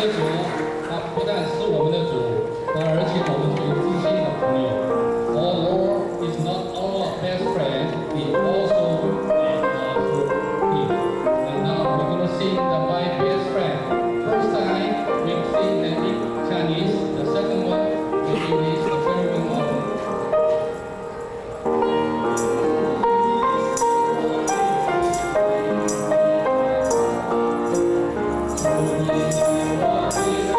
的主，他不但是我们的主，而且我们最知心的朋友。Our Lord is not our best friend, we also through Him. And now we're going to sing the My Best Friend. First time we sing the Chinese, the second one in English, the third one on. So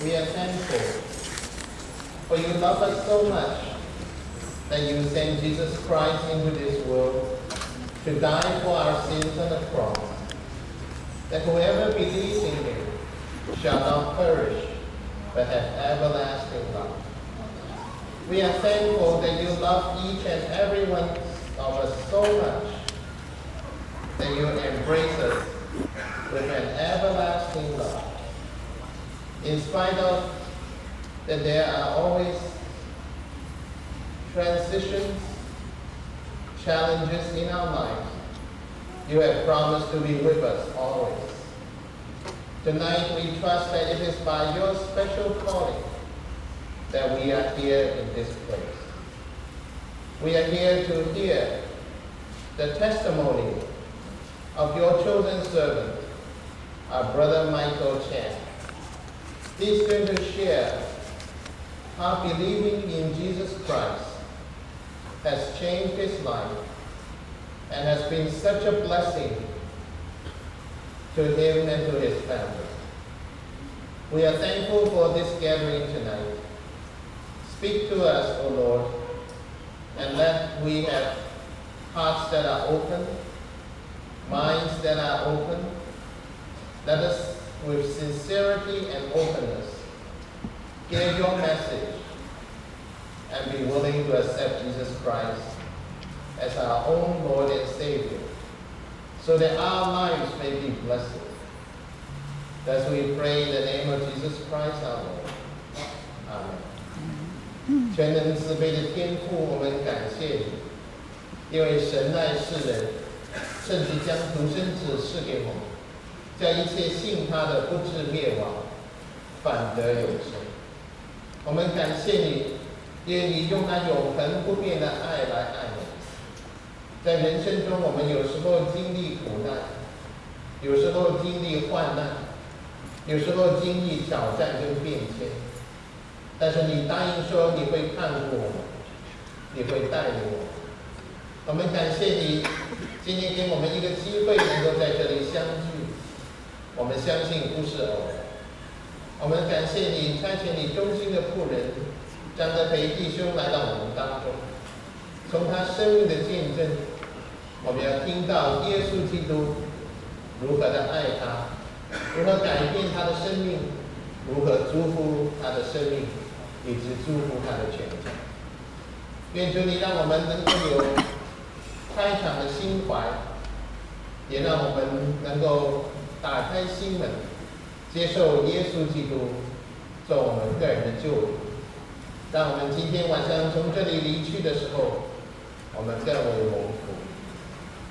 We are thankful for you love us so much that you sent Jesus Christ into this world to die for our sins on the cross, that whoever believes in him shall not perish, but have everlasting life. We are thankful that you love each and every one of us so much that you embrace us with an everlasting love. In spite of that there are always transitions, challenges in our lives, you have promised to be with us always. Tonight we trust that it is by your special calling that we are here in this place. We are here to hear the testimony of your chosen servant, our brother Michael Chang. He's going to share how believing in Jesus Christ has changed his life and has been such a blessing to him and to his family. We are thankful for this gathering tonight. Speak to us, O Lord, and let we have hearts that are open, minds that are open. Let us, with sincerity and openness, hear your message and be willing to accept Jesus Christ as our own Lord and Savior, so that our lives may be blessed. Thus we pray in the name of Jesus Christ our Lord. Amen. 全能慈悲的天父，我们感谢你，因为神爱世人，甚至将独生子赐给我们，叫一切信他的不至灭亡，反得永生。我们感谢你，因为你用那永恒不变的爱来爱我们。在人生中，我们有时候经历苦难，有时候经历患难，有时候经历挑战跟变迁，但是你答应说你会看顾我们，你会带领我们。我们感谢你，今天给我们一个机会能够在这里相聚。我们相信不是偶然。我们感谢你差遣你忠心的仆人张德培弟兄来到我们当中，从他生命的见证，我们要听到耶稣基督如何的爱他，如何改变他的生命，如何祝福他的生命，以及祝福他的全家。愿主你让我们能够有开敞的心怀，也让我们能够打开心门，接受耶稣基督做我们个人的救主。让我们今天晚上从这里离去的时候，我们更为蒙福。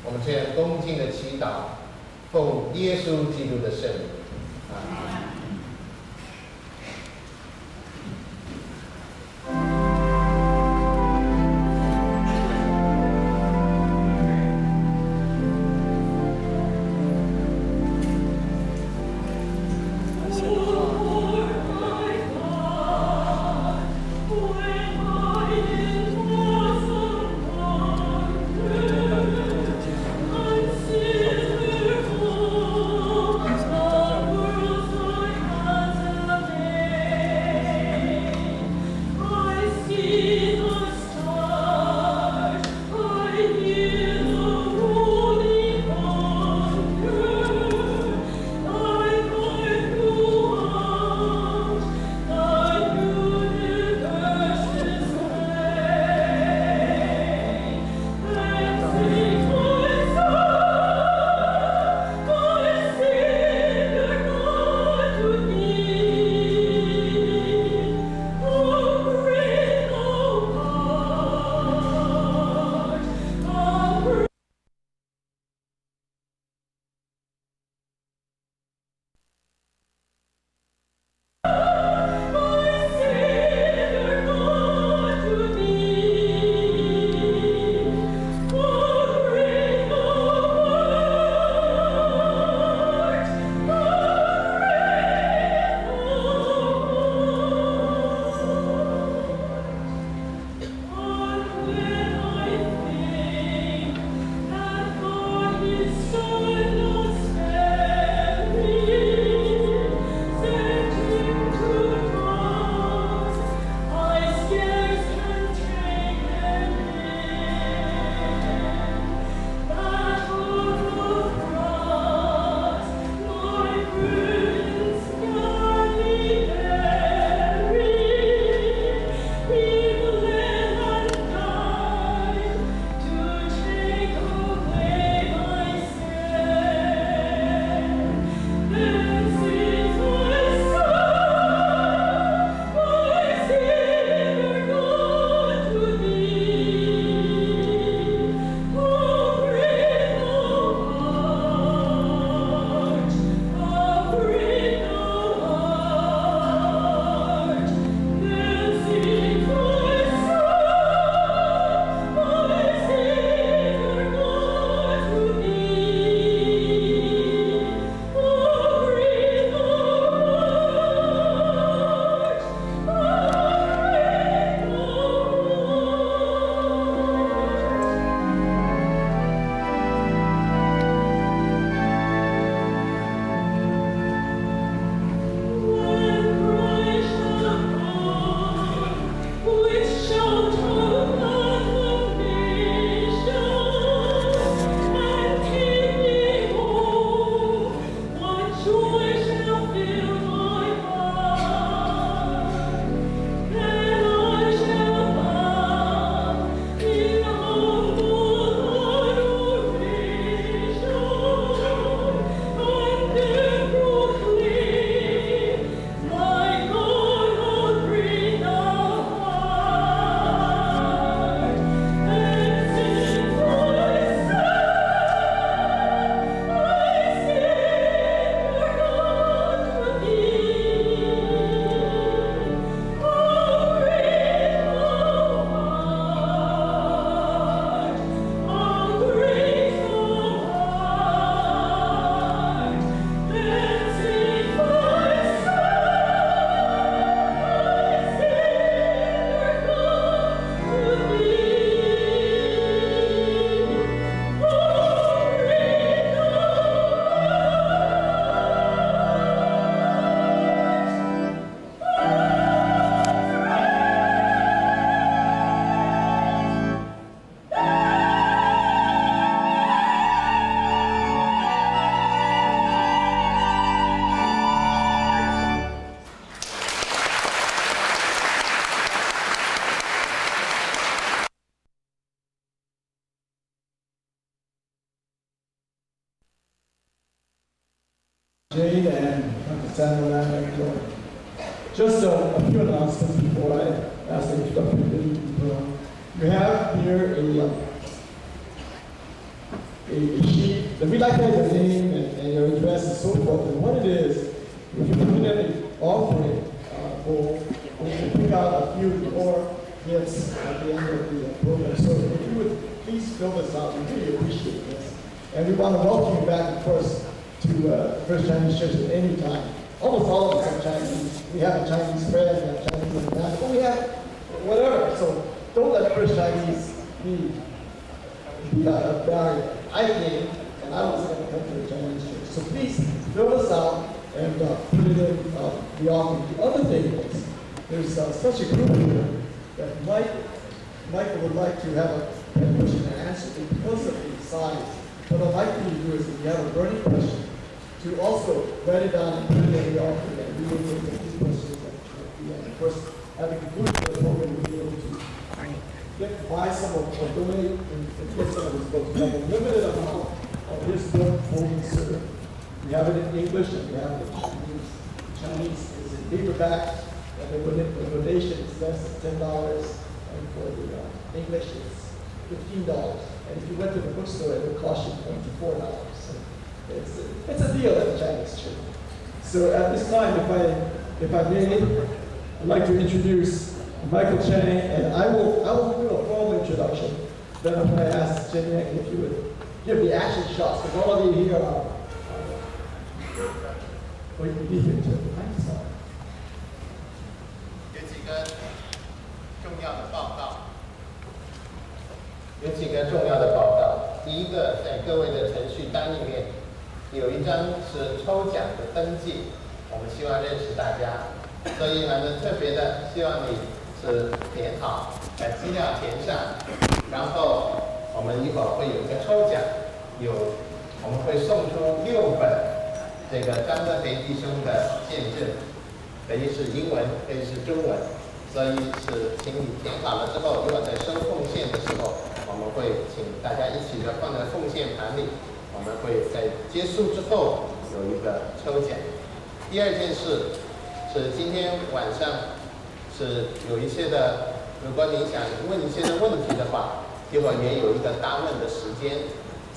我们这样恭敬的祈祷，奉耶稣基督的圣名。阿们。Jade and Samuel. Just a few announcements before I ask the introduction. We have here a sheet that we like to have your name and your address and so forth. And what it is, if you put in an offering bowl, we can pick out a few more gifts at the end of the program. So if you would please fill this out, we really appreciate this. And we want to welcome you back, of course, to First Chinese Church at any time. Almost all of us are Chinese. We have a Chinese friend, we have Chinese in the back, but we have whatever. So don't let First Chinese be a barrier. I came, and I was going to come to a Chinese church. So please fill this out and put it in the offering. The other thing is, there's such a group here that Michael would like to have a question and answer because of the size. What I'd like you to do is, if you have a burning question, to also write it down and put it in the offering, and we will look at these questions at the end. Of course, at the conclusion of the program, we'll be able to buy some or donate and get some of his books. We have a limited amount of his book, Holy Serve. We have it in English and we have it in Chinese. Chinese is in paperback, and the donation is less than $10, and for the English it's $15. And if you went to the bookstore, it would cost you $24. So it's a deal at the Chinese church. So at this time, if I may, I'd like to introduce Michael Chang, and I will do a formal introduction. Then I'm going to ask Jen Yang if you would give the action shots, because all of you here are going to be here too. Thank you so much. 有几个重要的报告。第一个，在各位的程序单里面有一张是抽奖的登记，我们希望认识大家，所以蛮特别的，希望你是填好，把资料填上，然后我们一会儿会有一个抽奖，我们会送出6本这个张德培弟兄的见证，可以是英文，可以是中文，所以是请你填好了之后，如果在收奉献的时候，我们会请大家一起的放在奉献盘里，我们会在结束之后有一个抽奖。第二件事是今天晚上是有一些的，如果你想问一些的问题的话，一会儿也有一个答问的时间，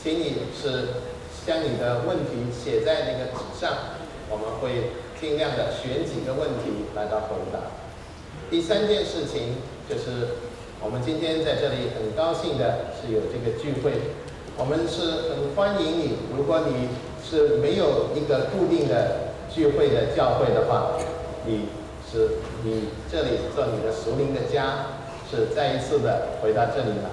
请你是将你的问题写在那个纸上，我们会尽量的选几个问题来到回答。第三件事情就是我们今天在这里很高兴的是有这个聚会，我们是很欢迎你。如果你是没有一个固定的聚会的教会的话，你这里做你的属灵的家，是再一次的回到这里来。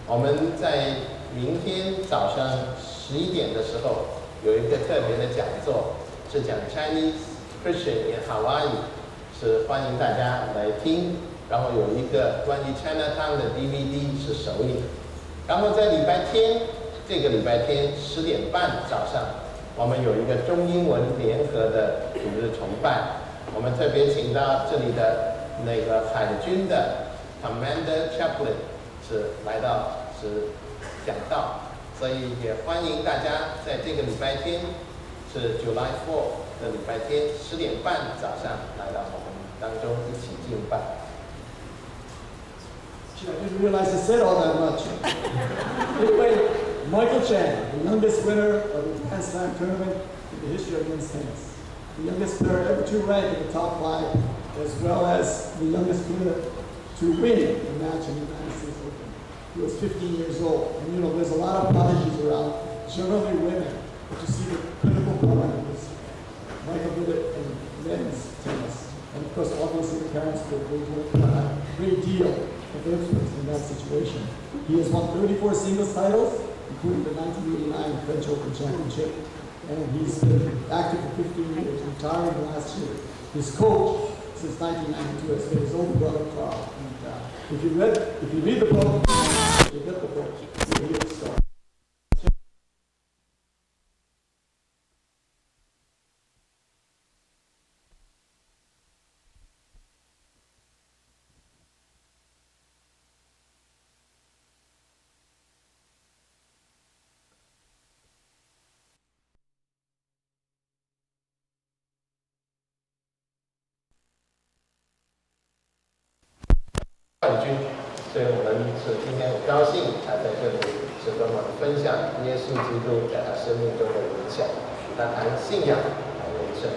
我们在明天早上11点的时候有一个特别的讲座，是讲 Chinese Christian in Hawaii， 是欢迎大家来听。然后有一个关于 Chinatown 的 DVD 是首映。然后在礼拜天，这个礼拜天10点半早上，我们有一个中英文联合的主日崇拜。我们特别请到这里的那个海军的 Commander Chaplain 是来到是讲道，所以也欢迎大家在这个礼拜天是 July 4的礼拜天10点半早上来到我们当中一起敬拜。I didn't realize I said all that much. Anyway, Michael Chang, the youngest winner of the Grand Slam tournament in the history of men's tennis. The youngest player ever to rank in the top 5, as well as the youngest winner to win a match in the United States Open. He was 15 years old. And there's a lot of prodigies around, generally women, but you see the critical part of this. Michael did it in men's tennis. And of course, obviously the parents did a great deal of influence in that situation. He has won 34 singles titles, including the 1989 French Open Championship. And he's been active for 15 years, retiring last year. His coach since 1992 has been his older brother, Carl. And if you read the book, you get the book, you'll hear the story. 军，所以我们是今天很高兴他在这里是跟我们分享耶稣基督在他生命中的影响，他谈信仰，谈人生。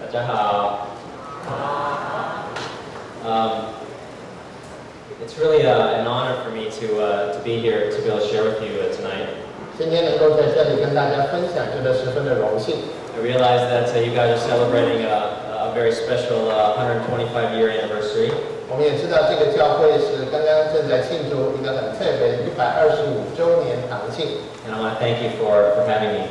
大家好。It's really an honor for me to be here to be able to share with you tonight. 今天能够在这里跟大家分享，觉得十分的荣幸。I realize that you guys are celebrating a very special 125-year anniversary. 我们也知道这个教会是刚刚正在庆祝一个很特别的125周年堂庆。And I want to thank you for having me.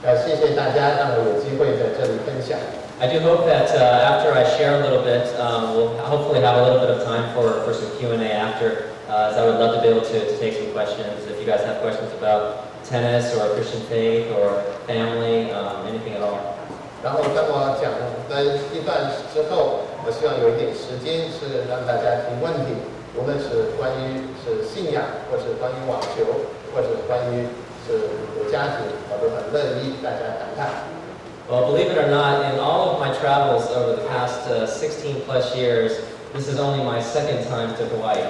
谢谢大家让我有机会在这里分享。I do hope that after I share a little bit, we'll hopefully have a little bit of time for some Q&A after, as I would love to be able to take some questions. If you guys have questions about tennis or Christian faith or family, anything at all. 然后当我讲的一段之后，我希望有一点时间是让大家提问题，无论是关于是信仰，或是关于网球，或者关于是家庭，我都很乐意大家谈谈。Well, believe it or not, in all of my travels over the past 16 plus years, this is only my second time to Hawaii.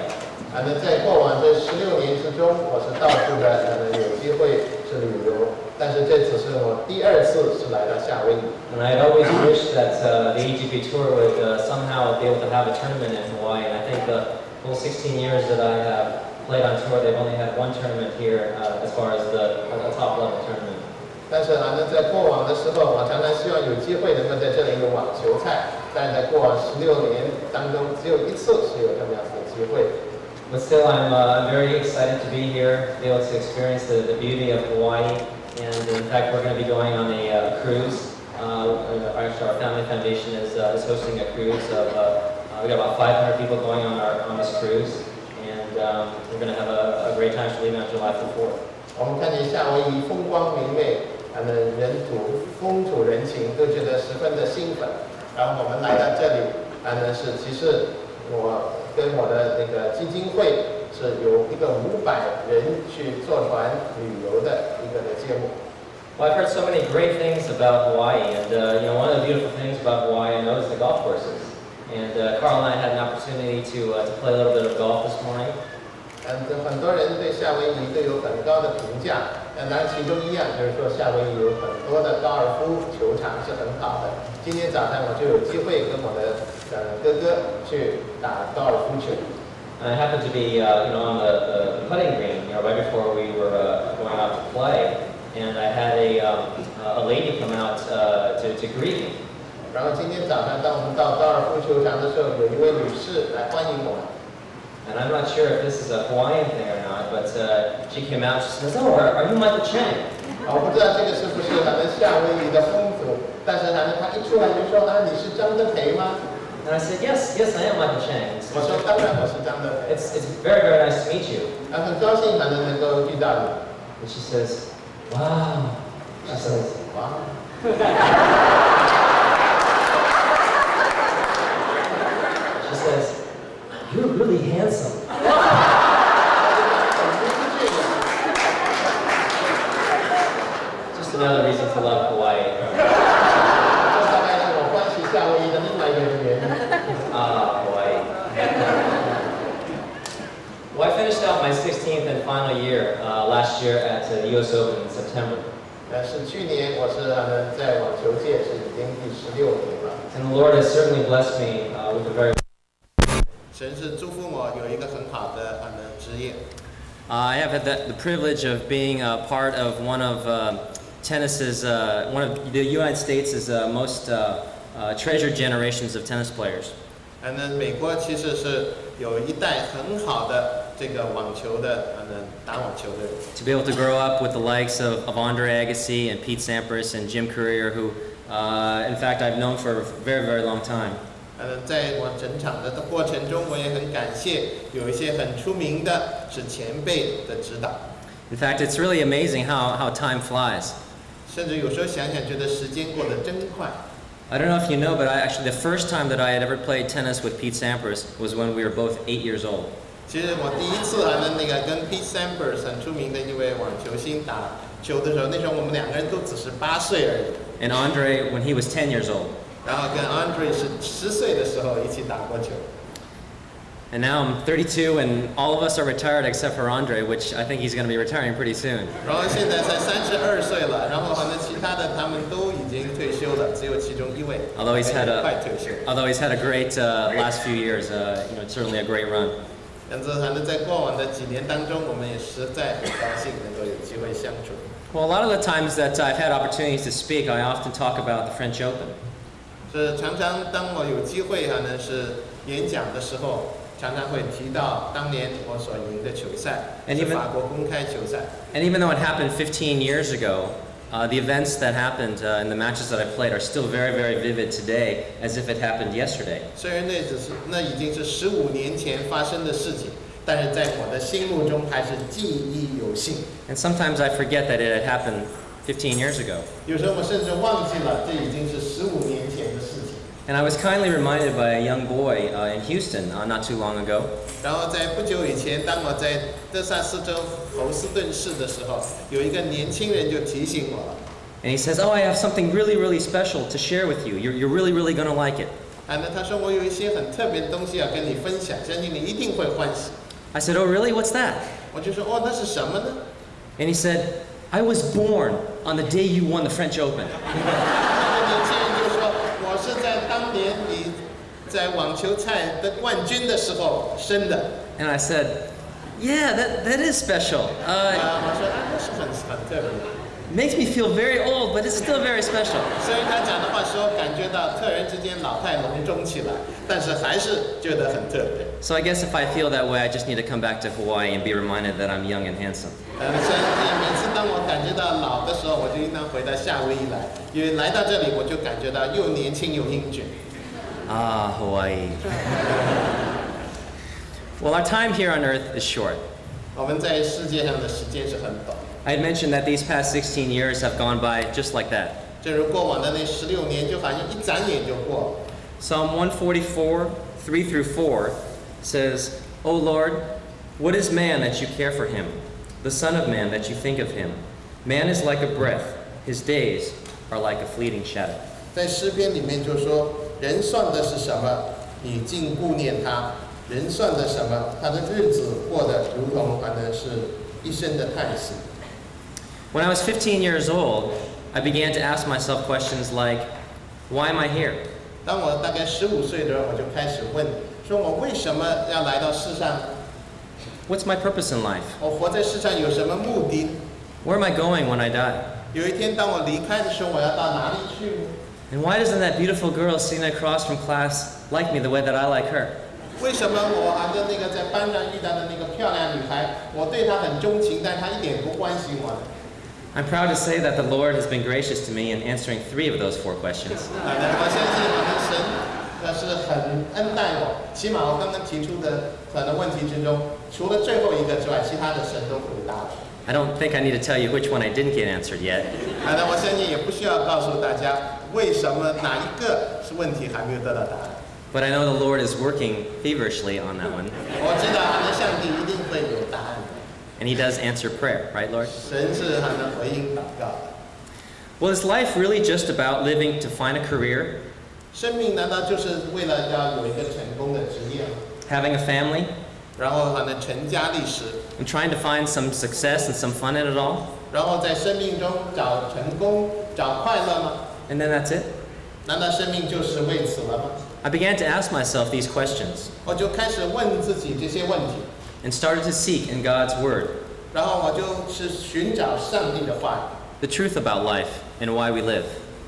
在过往这16年之中，我是到处的有机会是旅游，但是这只是我第2次是来到夏威夷。And I had always wished that the AGP Tour would somehow be able to have a tournament in Hawaii. And I think the whole 16 years that I have played on tour, they've only had one tournament here as far as the top level tournament. 但是在过往的时候，我常常希望有机会能够在这里有网球赛，但在过往16年当中，只有1次是有这么样子的机会。But still, I'm very excited to be here, be able to experience the beauty of Hawaii. And in fact, we're going to be going on a cruise. Actually, our family foundation is hosting a cruise of, we got about 500 people going on this cruise. And we're going to have a great time leaving on July 4th. 我们看见夏威夷风光明媚，人土风土人情都觉得十分的兴奋。然后我们来到这里，其实我跟我的那个基金会是有一个500人去坐船旅游的一个节目。Well, I've heard so many great things about Hawaii, and one of the beautiful things about Hawaii I know is the golf courses. And Carl and I had an opportunity to play a little bit of golf this morning. 很多人对夏威夷都有很高的评价，当然其中一样就是说夏威夷有很多的高尔夫球场是很好的。今天早上我就有机会跟我的哥哥去打高尔夫球。And I happened to be, on the putting green, right before we were going out to play, and I had a lady come out to greet me. 然后今天早上当我们到高尔夫球场的时候，有一位女士来欢迎我们。And I'm not sure if this is a Hawaiian thing or not, but She came out, she says, "Oh, are you Michael Chang?" 我不知道这个是不是他们夏威夷的风俗，但是他一出来就说啊，你是张德培吗？ And I said, "Yes, yes, I am Michael Chang. 我说当然我是张德培。 It's very, very nice to meet you." 很高兴能够遇到你。 And she says, "Wow." She says, 哇， she says, "You're really handsome." Just another reason to love Hawaii. 这大概是我欢喜夏威夷的另外一个原因。 Hawaii. Well, I finished out my 16th and final year last year at the U.S. Open in September. 但是去年我是在网球界是已经第16年了。 And the Lord has certainly blessed me with a very... 神是祝福我有一个很好的职业。 I have had the privilege of being part of one of tennis's, one of the United States' most treasured generations of tennis players. 美国其实是有一代很好的这个网球的打网球的人。 To be able to grow up with the likes of Andre Agassi and Pete Sampras and Jim Courier, who, in fact, I've known for a very, very long time. 在我整场的过程中，我也很感谢有一些很出名的是前辈的指导。 In fact, it's really amazing how time flies. 甚至有时候想想，觉得时间过得真快。 I don't know if you know, but actually the first time that I had ever played tennis with Pete Sampras was when we were both 8 years old. 其实我第一次跟 Pete Sampras 很出名的一位网球星打球的时候，那时候我们两个人都只是8岁而已。 And Andre when he was 10 years old. 然后跟 Andre 是10岁的时候一起打过球。 And now I'm 32 and all of us are retired except for Andre, which I think he's going to be retiring pretty soon. 然后现在才32岁了，然后其他的他们都已经退休了，只有其中一位 Although he's had 快退休。 a great last few years, certainly a great run. 但是在过往的几年当中，我们也实在很高兴能够有机会相处。 Well, a lot of the times that I've had opportunities to speak, I often talk about the French Open. 是常常当我有机会是演讲的时候，常常会提到当年我所赢的球赛，是法国公开球赛。 And even though it happened 15 years ago, the events that happened in the matches that I played are still very, very vivid today, as if it happened yesterday. 虽然那已经是15年前发生的事情，但是在我的心目中还是记忆犹新。 And sometimes I forget that it had happened 15 years ago. 有时候我甚至忘记了，这已经是15年前的事情。 And I was kindly reminded by a young boy in Houston not too long ago. 然后在不久以前，当我在德萨斯州侯斯顿市的时候，有一个年轻人就提醒我了。 And he says, "Oh, I have something really, really special to share with you. You're really, really going to like it." 他说我有一些很特别的东西要跟你分享，相信你一定会欢喜。 I said, "Oh, really? What's that?" 我就说那是什么呢？ And he said, "I was born on the day you won the French Open." 那年轻人就说我是在当年你在网球赛的冠军的时候生的。 And I said, "Yeah, that is special. 我说那是很特别。 Makes me feel very old, but it's still very special." 所以他讲的话说，感觉到突然之间老态龙钟起来，但是还是觉得很特别。 So I guess if I feel that way, I just need to come back to Hawaii and be reminded that I'm young and handsome. 所以每次当我感觉到老的时候，我就应当回到夏威夷来，因为来到这里我就感觉到又年轻又英俊。 Ah, Hawaii. Well, our time here on Earth is short. 我们在世界上的时间是很短， I had mentioned that these past 16 years have gone by just like that. 正如过往的那16年，就好像一眨眼就过了。 Psalm 144, 3 through 4 says, "O Lord, what is man that you care for him? The son of man that you think of him? Man is like a breath, his days are like a fleeting shadow." 在诗篇里面就说，人算的是什么？你竟顾念他；人算的什么？他的日子过得如同是一生的叹息。 When I was 15 years old, I began to ask myself questions like, why am I here? 当我大概15岁的时候，我就开始问，说我为什么要来到世上？ What's my purpose in life? 我活在世上有什么目的？ Where am I going when I die? 有一天当我离开的时候，我要到哪里去？ And why doesn't that beautiful girl sitting across from class like me the way that I like her? 为什么我的那个在班上遇到的那个漂亮女孩，我对她很钟情，但她一点不关心我呢？ I'm proud to say that the Lord has been gracious to me in answering 3 of those 4 questions. 我相信神是很恩待我，起码我刚刚提出的问题之中，除了最后一个之外，其他的神都回答了。 I don't think I need to tell you which one I didn't get answered yet. 那我相信也不需要告诉大家为什么哪一个是问题还没有得到答案。 But I know the Lord is working feverishly on that one. 我知道上帝一定会有答案的。 And He does answer prayer, right, Lord? 神是回应祷告的。 Well, is life really just about living to find a career, 生命难道就是为了要有一个成功的职业吗？ having a family, 然后成家立室， and trying to find some success and some fun in it all? 然后在生命中找成功、找快乐吗？ And then that's it? 难道生命就是为此了吗？ I began to ask myself these questions 我就开始问自己这些问题， and started to seek in God's Word 然后我就是寻找上帝的话语， the truth about life and why we live.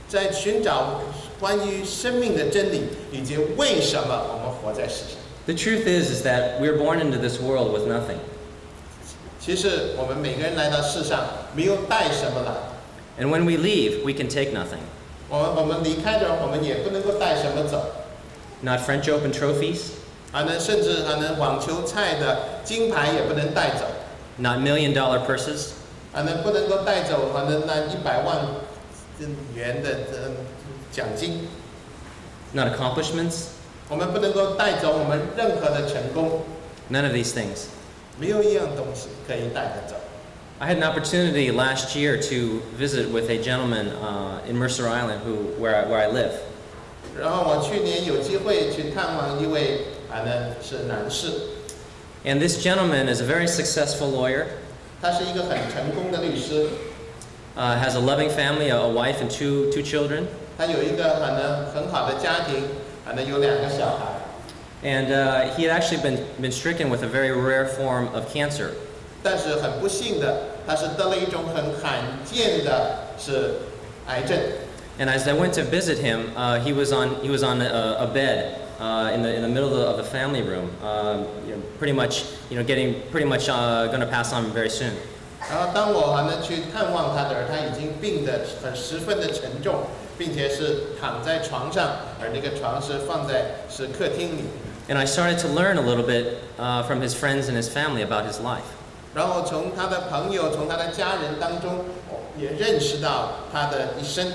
在寻找关于生命的真理，以及为什么我们活在世上。 The truth is that we're born into this world with nothing. 其实我们每个人来到世上，没有带什么来。 And when we leave, we can take nothing. 我们离开着，我们也不能够带什么走。 Not French Open trophies, 甚至网球赛的金牌也不能带走。 not $1,000,000 purses, 不能够带走那100万元的奖金。 not accomplishments, 我们不能够带走我们任何的成功， none of these things. 没有一样东西可以带得走。 I had an opportunity last year to visit with a gentleman in Mercer Island where I live. 然后我去年有机会去探望一位是男士， And this gentleman is a very successful lawyer, 他是一个很成功的律师， has a loving family, a wife and two children. 他有一个很好的家庭，有2个小孩。 And he had actually been stricken with a very rare form of cancer. 但是很不幸的，他是得了一种很罕见的是癌症。 And as I went to visit him, he was on a bed in the middle of the family room, pretty much going to pass on very soon. 然后当我去探望他的时候，他已经病得十分的沉重，并且是躺在床上，而那个床是放在客厅里。 And I started to learn a little bit from his friends and his family about his life. 然后从他的朋友、从他的家人当中，也认识到他的一生。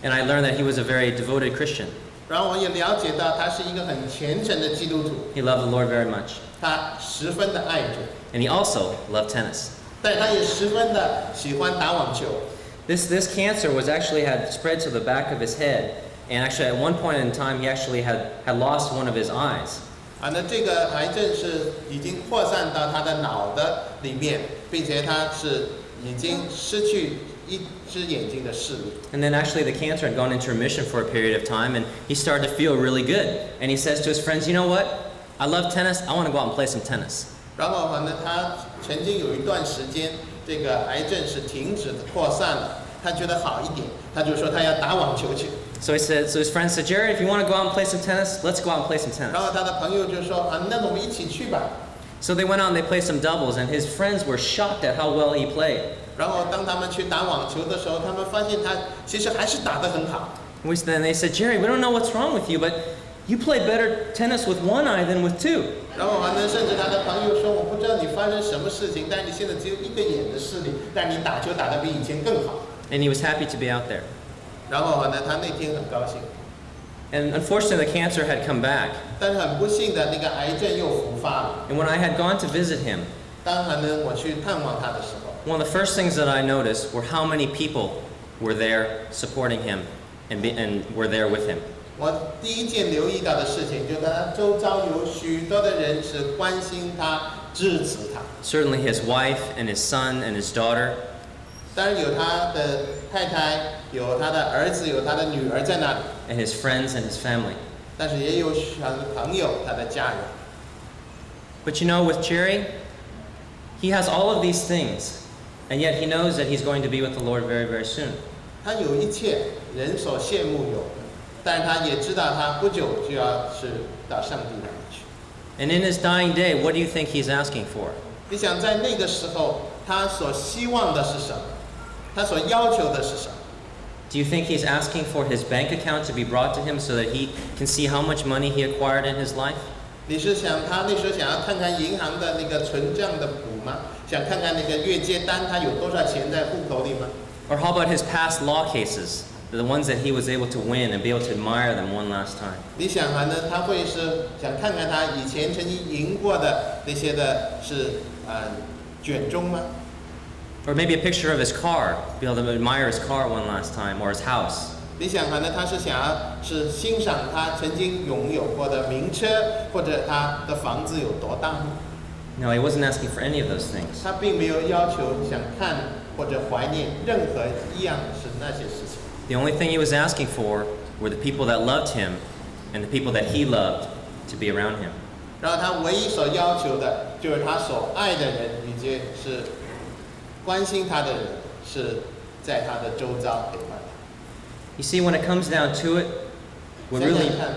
And I learned that he was a very devoted Christian. 然后我也了解到他是一个很虔诚的基督徒， He loved the Lord very much. 他十分的爱主， And he also loved tennis. 但他也十分的喜欢打网球。 This cancer had spread to the back of his head. And actually at one point in time, he actually had lost one of his eyes. 那这个癌症是已经扩散到他的脑的里面，并且他是已经失去一只眼睛的视力。 And then actually the cancer had gone into remission for a period of time, and he started to feel really good. And he says to his friends, you know what? I love tennis. I want to go out and play some tennis. 然后他曾经有一段时间，这个癌症是停止扩散了，他觉得好一点，他就说他要打网球去。 So his friends said, Jared, if you want to go out and play some tennis, let's go out and play some 然 tennis. 后他的朋友就说那我们一起去吧。 So they went out and they played some doubles, and his friends were shocked at how well he played. 然后当他们去打网球的时候，他们发现他其实还是打得很好。 Then they said, Jerry, we don't know what's wrong with you, but you play better tennis with one eye than with two. 然后甚至他的朋友说，我不知道你发生什么事情，但是你现在只有一个眼的视力，但你打球打得比以前更好。 And he was happy to be out there. 然后他那天很高兴。 And unfortunately, the cancer had come back. 但是很不幸的，那个癌症又复发了。 And when I had gone to visit him, 当我去探望他的时候， one of the first things that I noticed were how many people were there supporting him and were there with him. 我第一件留意到的事情，就是他周遭有许多的人是关心他、支持他。 Certainly his wife and his son and his daughter. 当然有他的太太，有他的儿子，有他的女儿在那里， And his friends and his family. 但是也有他的朋友、他的家人。 But you know, with Jerry, he has all of these things, and yet he knows that he's going to be with the Lord very, very soon. 他有一切人所羡慕有的，但是他也知道他不久就要是到上帝那里去。And in his dying day, what do you think he's asking for? 你想在那个时候，他所希望的是什么？他所要求的是什么？ Do you think he's asking for his bank account to be brought to him so that he can see how much money he acquired in his life? 你是想他那时候想要看看银行的那个存账的簿吗？想看看那个月结单，他有多少钱在户口里吗？ Or how about his past law cases, the ones that he was able to win and be able to admire them one last time? 你想呢？他会是想看看他以前曾经赢过的那些的是卷宗吗？ Or maybe a picture of his car, be able to admire his car one last time, or his house. 你想呢？他是想要是欣赏他曾经拥有过的名车，或者他的房子有多大吗？ No, he wasn't asking for any of those things. 他并没有要求想看或者怀念任何一样是那些事情。 The only thing he was asking for were the people that loved him and the people that he loved to be around him. 然后他唯一所要求的就是他所爱的人，以及是关心他的人，是在他的周遭陪伴他。 You see, when it comes down to it, what 想 really, 想看，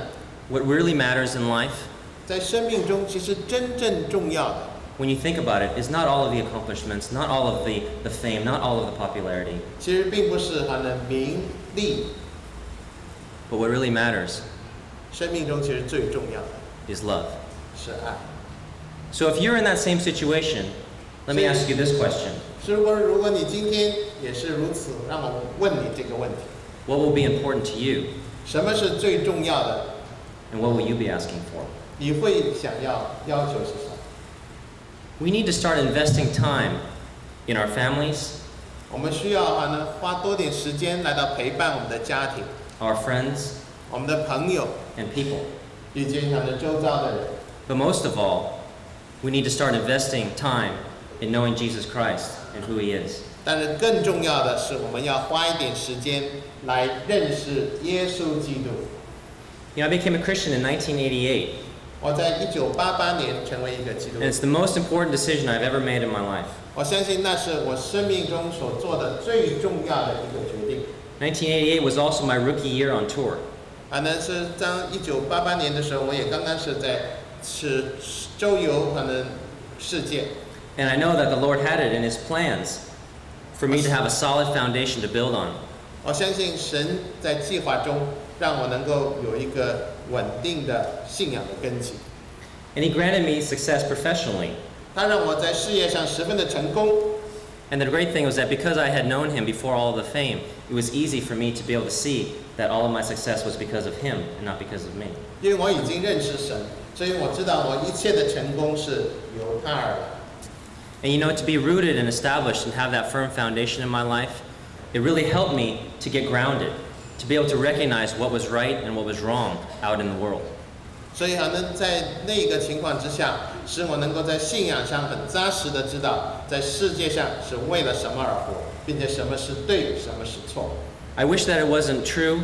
what really matters in life, 在生命中其实真正重要的， when you think about it, is not all of the accomplishments, not all of the fame, not all of the popularity, 其实并不是他的名利， but what really matters 生命中其实最重要的 is love. 是爱。 So if you're in that same situation, let me ask you this question. 如果你今天也是如此，让我问你这个问题： What will be important to you, 什么是最重要的？ and what will you be asking for? 你会想要求是什么？ We need to start investing time in our families, 我们需要花多点时间来到陪伴我们的家庭、 our friends, 我们的朋友 and people. 以及他的周遭的人。 But most of all, we need to start investing time in knowing Jesus Christ and who He is. 但是更重要的是，我们要花一点时间来认识耶稣基督。 You know, I became a Christian in 1988, 我在1988年成为一个基督 and 徒， it's the most important decision I've ever made in my life. 我相信那是我生命中所做的最重要的一个决定。 1988 was also my rookie year on tour. 那是当1988年的时候，我也刚刚是周游世界。 And I know that the Lord had it in His plans for me to have a solid foundation to build on. 我相信神在计划中让我能够有一个稳定的信仰的根基。 And He granted me success professionally. 他让我在事业上十分的成功。 And the great thing was that because I had known Him before all of the fame, it was easy for me to be able to see that all of my success was because of Him and not because of me. 因为我已经认识神，所以我知道我一切的成功是由他而来。 And you know, to be rooted and established and have that firm foundation in my life, it really helped me to get grounded, to be able to recognize what was right and what was wrong out in the world. 所以在那个情况之下，使我能够在信仰上很扎实的知道，在世界上是为了什么而活，并且什么是对，什么是错。 I wish that it wasn't true,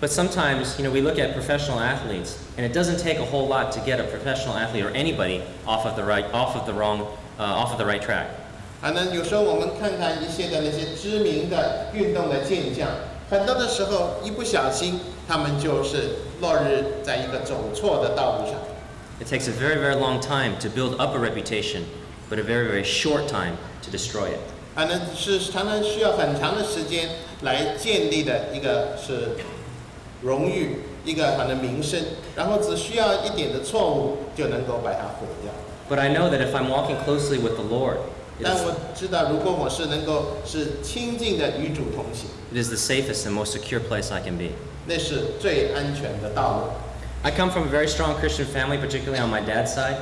but sometimes, you know, we look at professional athletes, and it doesn't take a whole lot to get a professional athlete or anybody off of the right track. 有时候我们看看一些的那些知名的运动的健将，很多的时候一不小心，他们就是落日在一个走错的道路上。 It takes a very, very long time to build up a reputation, but a very, very short time to destroy it. 是常常需要很长的时间来建立的一个是荣誉，一个名声，然后只需要一点的错误就能够把它毁掉。 But I know that if I'm walking closely with the Lord, 但我知道，如果我是能够是亲近的与主同行， it is the safest and most secure place I can be. 那是最安全的道路。 I come from a very strong Christian family, particularly on my dad's side.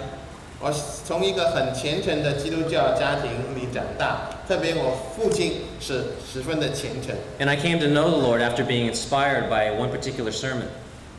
我从一个很虔诚的基督教家庭里长大，特别我父亲是十分的虔诚。 And I came to know the Lord after being inspired by one particular sermon.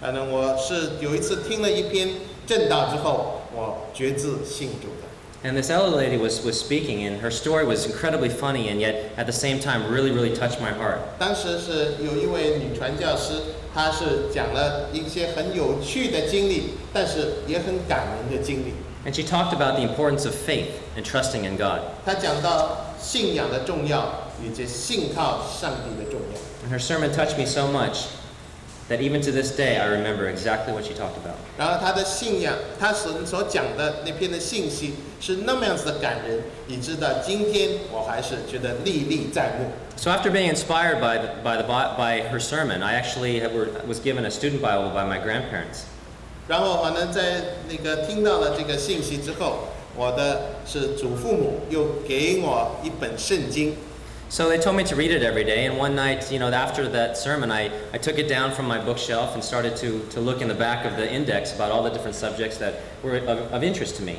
我是有一次听了一篇正道之后，我决志信主的。 And this elder lady was speaking, and her story was incredibly funny, and yet at the same time really, really touched my heart. 当时是有一位女传教师，她是讲了一些很有趣的经历，但是也很感人的经历。 And she talked about the importance of faith and trusting in God. 她讲到信仰的重要，以及信靠上帝的重要。 And her sermon touched me so much that even to this day I remember exactly what she talked about. 然后他的信仰，他所讲的那篇的信息是那么样子的感人，以致到今天我还是觉得历历在目。So after being inspired by her sermon, I actually was given a student Bible by my grandparents. 然后反正在那个听到了这个信息之后，我的是祖父母又给我一本圣经。So they told me to read it every day, and one night, after that sermon, I took it down from my bookshelf and started to look in the back of the index about all the different subjects that were of interest to me.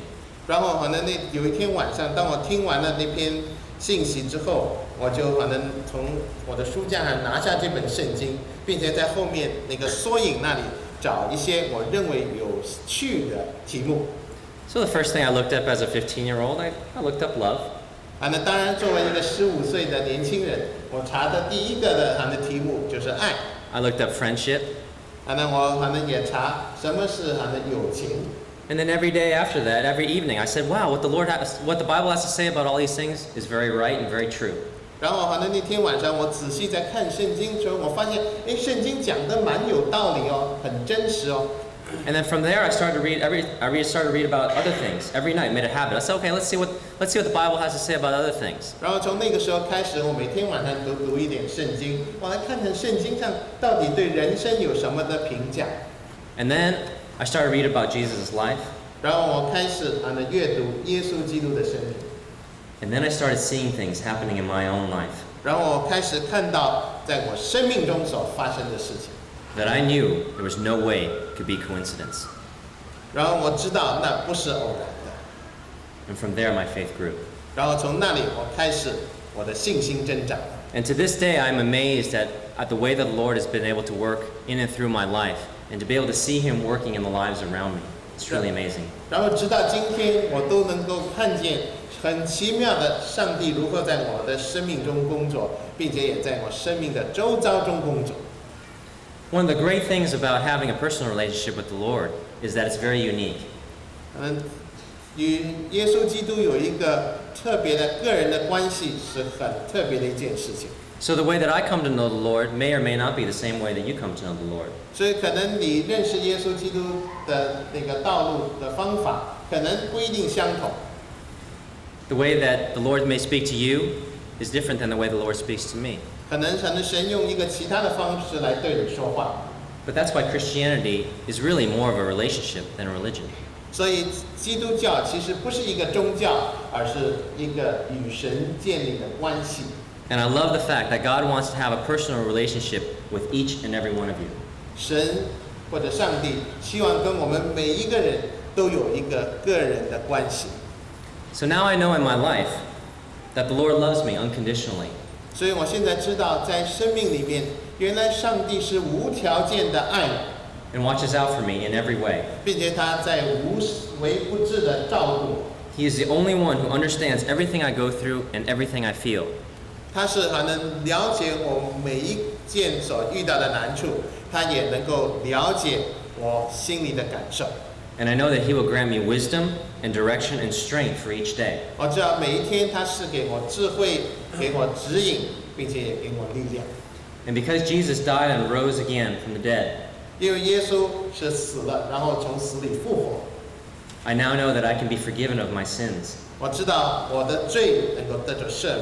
然后反正有一天晚上，当我听完了那篇信息之后，我就反正从我的书架上拿下这本圣经，并且在后面那个缩影那里找一些我认为有趣的题目。So the first thing I looked up as a 15-year-old, I looked up love. 那当然，作为一个15岁的年轻人，我查的第一个的题目就是爱。I looked up friendship. 那我反正也查什么是友情。And then every day after that, every evening, I said, "Wow, what the Bible has to say about all these things is very right and very true." 然后反正那天晚上我仔细在看圣经的时候，我发现，圣经讲的蛮有道理哦，很真实哦。And then from there, I started to read about other things every night. Made a habit. I said, "Okay, let's see what the Bible has to say about other things." 然后从那个时候开始，我每天晚上都读一点圣经，我来看看圣经上到底对人生有什么的评价。And then I started reading about Jesus' life. 然后我开始阅读耶稣基督的生命。And then I started seeing things happening in my own life. 然后我开始看到在我生命中所发生的事情。That I knew there was no way it could be coincidence. 然后我知道那不是偶然的。 And from there, my faith grew. 然后从那里我开始我的信心增长。And to this day, I'm amazed at the way that the Lord has been able to work in and through my life, and to be able to see Him working in the lives around me. It's really amazing. 然后直到今天，我都能够看见很奇妙的上帝如何在我的生命中工作，并且也在我生命的周遭中工作。One of the great things about having a personal relationship with the Lord is that it's very unique. 与耶稣基督有一个特别的个人的关系，是很特别的一件事情。So the way that I come to know the Lord may or may not be the same way that you come to know the Lord. 所以可能你认识耶稣基督的那个道路的方法，可能不一定相同。The way that the Lord may speak to you is different than the way the Lord speaks to me. 可能神用一个其他的方式来对你说话。But that's why Christianity is really more of a relationship than a religion. 所以基督教其实不是一个宗教，而是一个与神建立的关系。And I love the fact that God wants to have a personal relationship with each and every one of you. 神或者上帝希望跟我们每一个人都有一个个人的关系。So now I know in my life that the Lord loves me unconditionally. 所以我现在知道，在生命里面，原来上帝是无条件的爱我， And watches out for me in every way. 并且他在无微不至的照顾我。He is the only one who understands everything I go through and everything I feel. 他是还能了解我每一件所遇到的难处，他也能够了解我心里的感受。And I know that He will grant me wisdom and direction and strength for each day. 我知道每一天他是给我智慧，给我指引，并且也给我力量。 And because Jesus died and rose again from the dead, 因为耶稣是死了，然后从死里复活。 I now know that I can be forgiven of my sins 我知道我的罪能够得着赦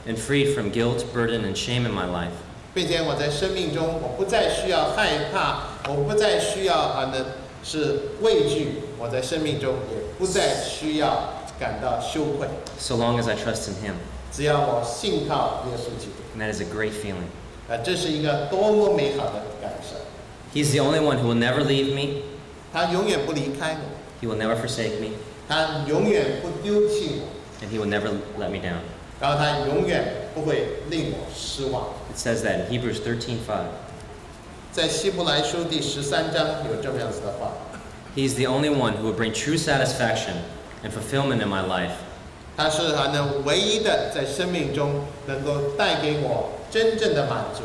免， and freed from guilt, burden, and shame in my life. 并且我在生命中，我不再需要害怕，我不再需要是畏惧，我在生命中也不再需要感到羞愧。 So long as I trust in Him. 只要我信靠耶稣基督， And that is a great feeling. 这是一个多么美好的感受。 He's the only one who will never leave me. 他永远不离开我， He will never forsake me. 他永远不丢弃我， And He will never let me down. 然后他永远不会令我失望。 It says that in Hebrews 13:5. 在希伯来书第13章有这么样子的话， He's the only one who will bring true satisfaction and fulfillment in my life. 他是还能唯一的在生命中能够带给我真正的满足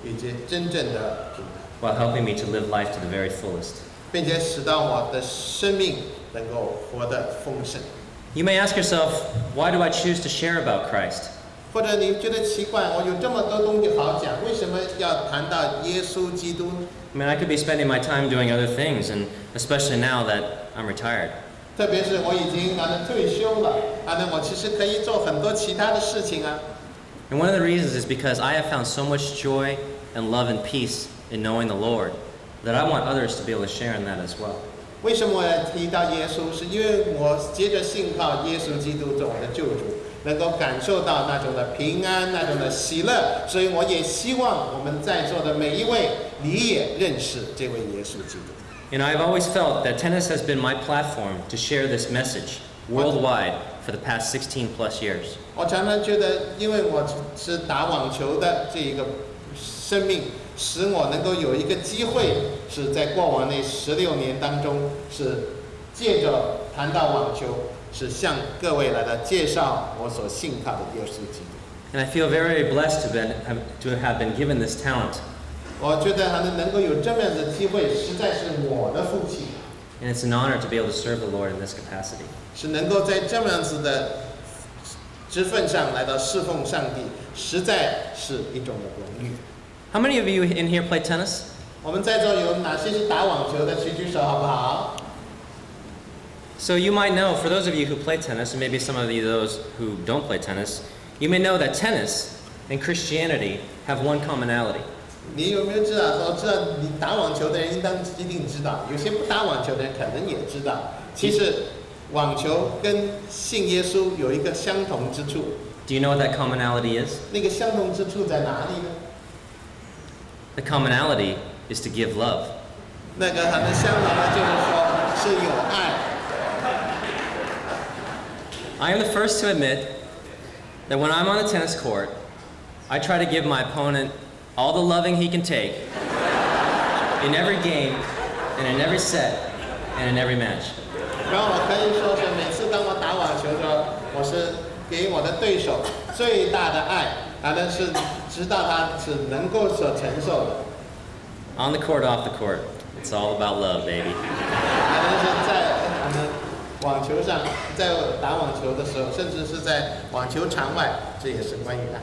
以及真正的平安， While helping me to live life to the very fullest. 并且使到我的生命能够活得丰盛。 You may ask yourself, why do I choose to share about Christ? 或者你觉得奇怪，我有这么多东西好讲，为什么要谈到耶稣基督？ I mean, I could be spending my time doing other things, and especially now that I'm retired. 特别是我已经退休了，我其实可以做很多其他的事情啊。 And one of the reasons is because I have found so much joy and love and peace in knowing the Lord that I want others to be able to share in that as well. 为什么我要提到耶稣？是因为我接着信靠耶稣基督做我的救主，能够感受到那种的平安，那种的喜乐，所以我也希望我们在座的每一位，你也认识这位耶稣基督。 And I've always felt that tennis has been my platform to share this message worldwide for the past 16 plus years. 我常常觉得，因为我是打网球的这一个生命，使我能够有一个机会，是在过往那16年当中，是借着谈到网球，是向各位来介绍我所信靠的耶稣基督。 And I feel very blessed to have been given this talent. 我觉得能够有这么样的机会，实在是我的福气。 And it's an honor to be able to serve the Lord in this capacity. 是能够在这么样子的职分上来到侍奉上帝，实在是一种的荣誉。 How many of you in here play tennis? 我们在座有哪些是打网球的？举举手好不好？ So you might know, for those of you who play tennis, and maybe some of you those who don't play tennis, you may know that tennis and Christianity have one commonality. 你有没有知道？知道你打网球的人一定知道，有些不打网球的人可能也知道。其实网球跟信耶稣有一个相同之处。 Do you know what that commonality is? 那个相同之处在哪里呢？ The commonality is to give love. 那个相同的就是说是有爱。 I am the first to admit that when I'm on the tennis court, I try to give my opponent all the loving he can take in every game, and in every set, and in every match. 然后我可以说是每次当我打网球的时候，我是给我的对手最大的爱，是知道他是能够所承受的。 On the court, off the court, it's all about love, baby. 是在网球上，在打网球的时候，甚至是在网球场外，这也是关于爱。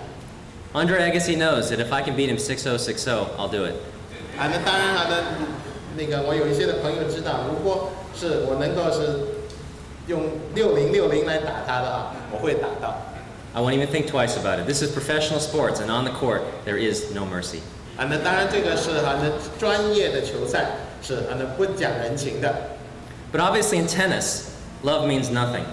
Andre Agassi knows that if I can beat him 6-0, 6-0, I'll do it. 那当然我有一些的朋友知道，如果是我能够是用60-60来打他的话，我会打到。 I won't even think twice about it. This is professional sports, and on the court, there is no mercy. 那当然这个是专业的球赛，是不讲人情的。 But obviously in tennis, love means nothing.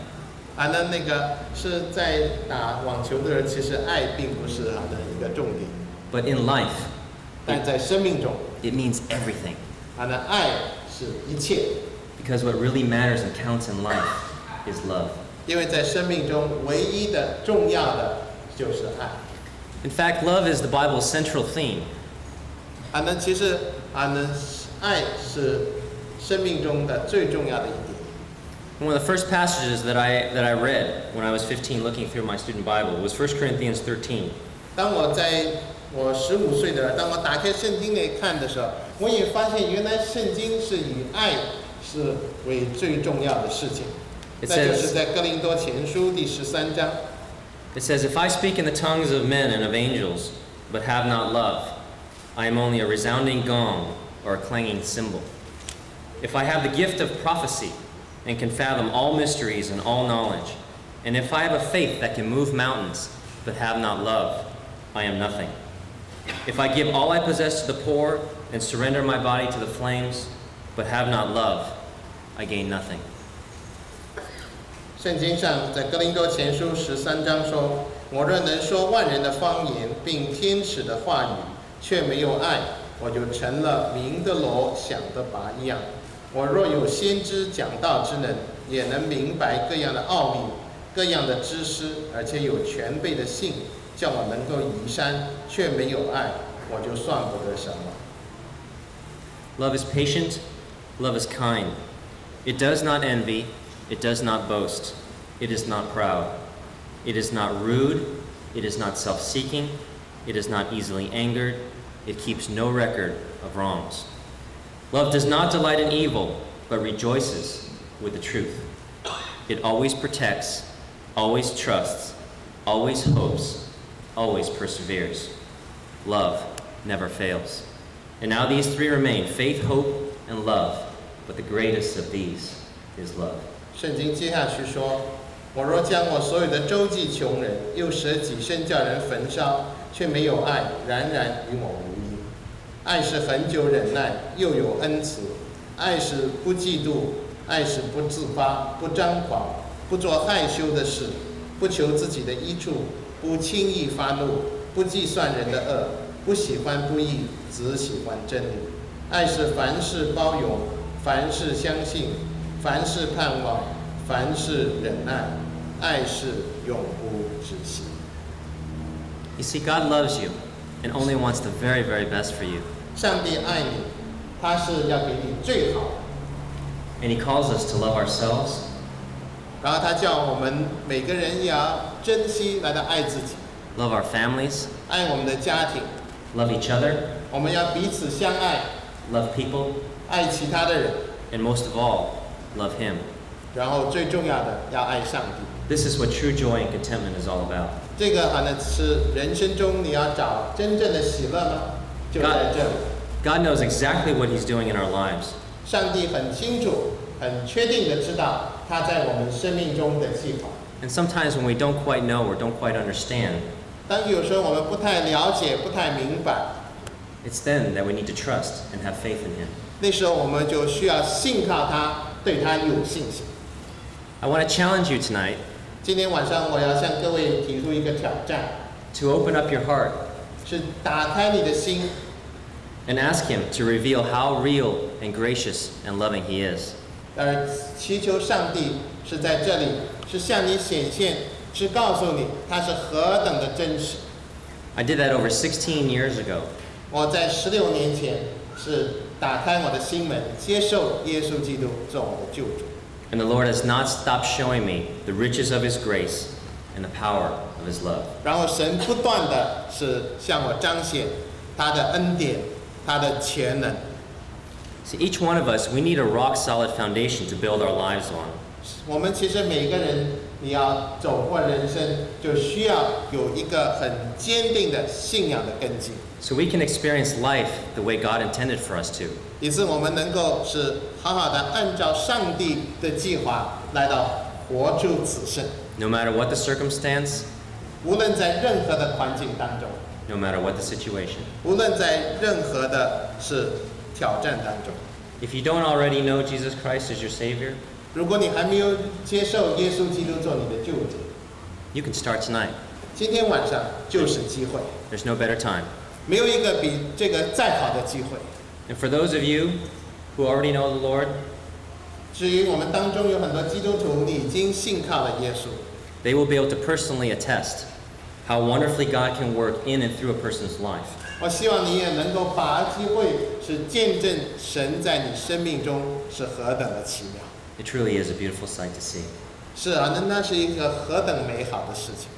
那个是在打网球的人，其实爱并不是一个重点。 But in life, 但在生命中， it means everything. 爱是一切。 Because what really matters and counts in life is love. 因为在生命中唯一的重要的就是爱。 In fact, love is the Bible's central theme. 其实爱是生命中的最重要的一点。 One of the first passages that I read when I was 15 looking through my student Bible was 1 Corinthians 13. 当我15岁的，当我打开圣经来看的时候，我也发现原来圣经是以爱是为最重要的事情。 It 那就是 says, 在哥林多前书第13章。 it says, If I speak in the tongues of men and of angels, but have not love, I am only a resounding gong or a clanging cymbal. If I have the gift of prophecy and can fathom all mysteries and all knowledge, and if I have a faith that can move mountains, but have not love, I am nothing. If I give all I possess to the poor and surrender my body to the flames, but have not love, I gain nothing. 圣经上在哥林多前书13章说：“我若能说万人的方言，并天使的话语，却没有爱，我就成了鸣的锣，响的拔一样。我若有先知讲道之能，也能明白各样的奥秘，各样的知识，而且有全备的信，叫我能够移山，却没有爱，我就算不得什么。” Love is patient, love is kind. It does not envy, it does not boast, it is not proud. It is not rude, it is not self-seeking, it is not easily angered, it keeps no record of wrongs. Love does not delight in evil, but rejoices with the truth. It always protects, always trusts, always hopes, always perseveres. Love never fails. And now these three remain, faith, hope, and love. But the greatest of these is love. 圣经接下去说：“我若将我所有的周济穷人，又舍己身叫人焚烧，却没有爱，然与我无益。爱是恒久忍耐，又有恩慈；爱是不嫉妒，爱是不自发，不张狂，不做害羞的事，不求自己的益处，不轻易发怒，不计算人的恶，不喜欢不义，只喜欢真理。爱是凡事包容，凡事相信，凡事盼望，凡事忍耐。爱是永不止息。” You see, God loves you and only wants the very, very best for you. 上帝爱你，他是要给你最好的。 And He calls us to love ourselves, 然后他叫我们每个人也要珍惜来到爱自己， love our families, 爱我们的家庭， love each other, 我们要彼此相爱， love people, 爱其他的人， and most of all, love Him. 然后最重要的要爱上帝。 This is what true joy and contentment is all about. 这个好像是人生中你要找真正的喜乐吗？就在这里。 God knows exactly what He's doing in our lives. 上帝很清楚、很确定的知道他在我们生命中的计划。 And sometimes when we don't quite know or don't quite understand, 当有时候我们不太了解、不太明白， it's then that we need to trust and have faith in Him. 那时候我们就需要信靠他，对他有信心。 I want to challenge you tonight 今天晚上我要向各位提出一个挑战， to open up your heart 是打开你的心， and ask Him to reveal how real and gracious and loving He is. 而祈求上帝是在这里，是向你显现，是告诉你他是何等的真实。 I did that over 16 years ago. 我在16年前是打开我的心门，接受耶稣基督做我的救主。 And the Lord has not stopped showing me the riches of His grace and the power of His love. 然后神不断的是向我彰显他的恩典，他的全能。 See, each one of us, we need a rock solid foundation to build our lives on. 我们其实每个人，你要走过人生，就需要有一个很坚定的信仰的根基， So we can experience life the way God intended for us to. 以致我们能够是好好的按照上帝的计划来到活出此生。 No matter what the circumstance, 无论在任何的环境当中， no matter what the situation. 无论在任何的是挑战当中， If you don't already know Jesus Christ as your Savior, 如果你还没有接受耶稣基督做你的救主， you can start tonight. 今天晚上就是机会， There's no better time. 没有一个比这个再好的机会。 And for those of you who already know the Lord, 至于我们当中有很多基督徒，你已经信靠了耶稣， they will be able to personally attest how wonderfully God can work in and through a person's life. 我希望你也能够把握机会，是见证神在你生命中是何等的奇妙。 It truly is a beautiful sight to see. 是啊，那是一个何等美好的事情。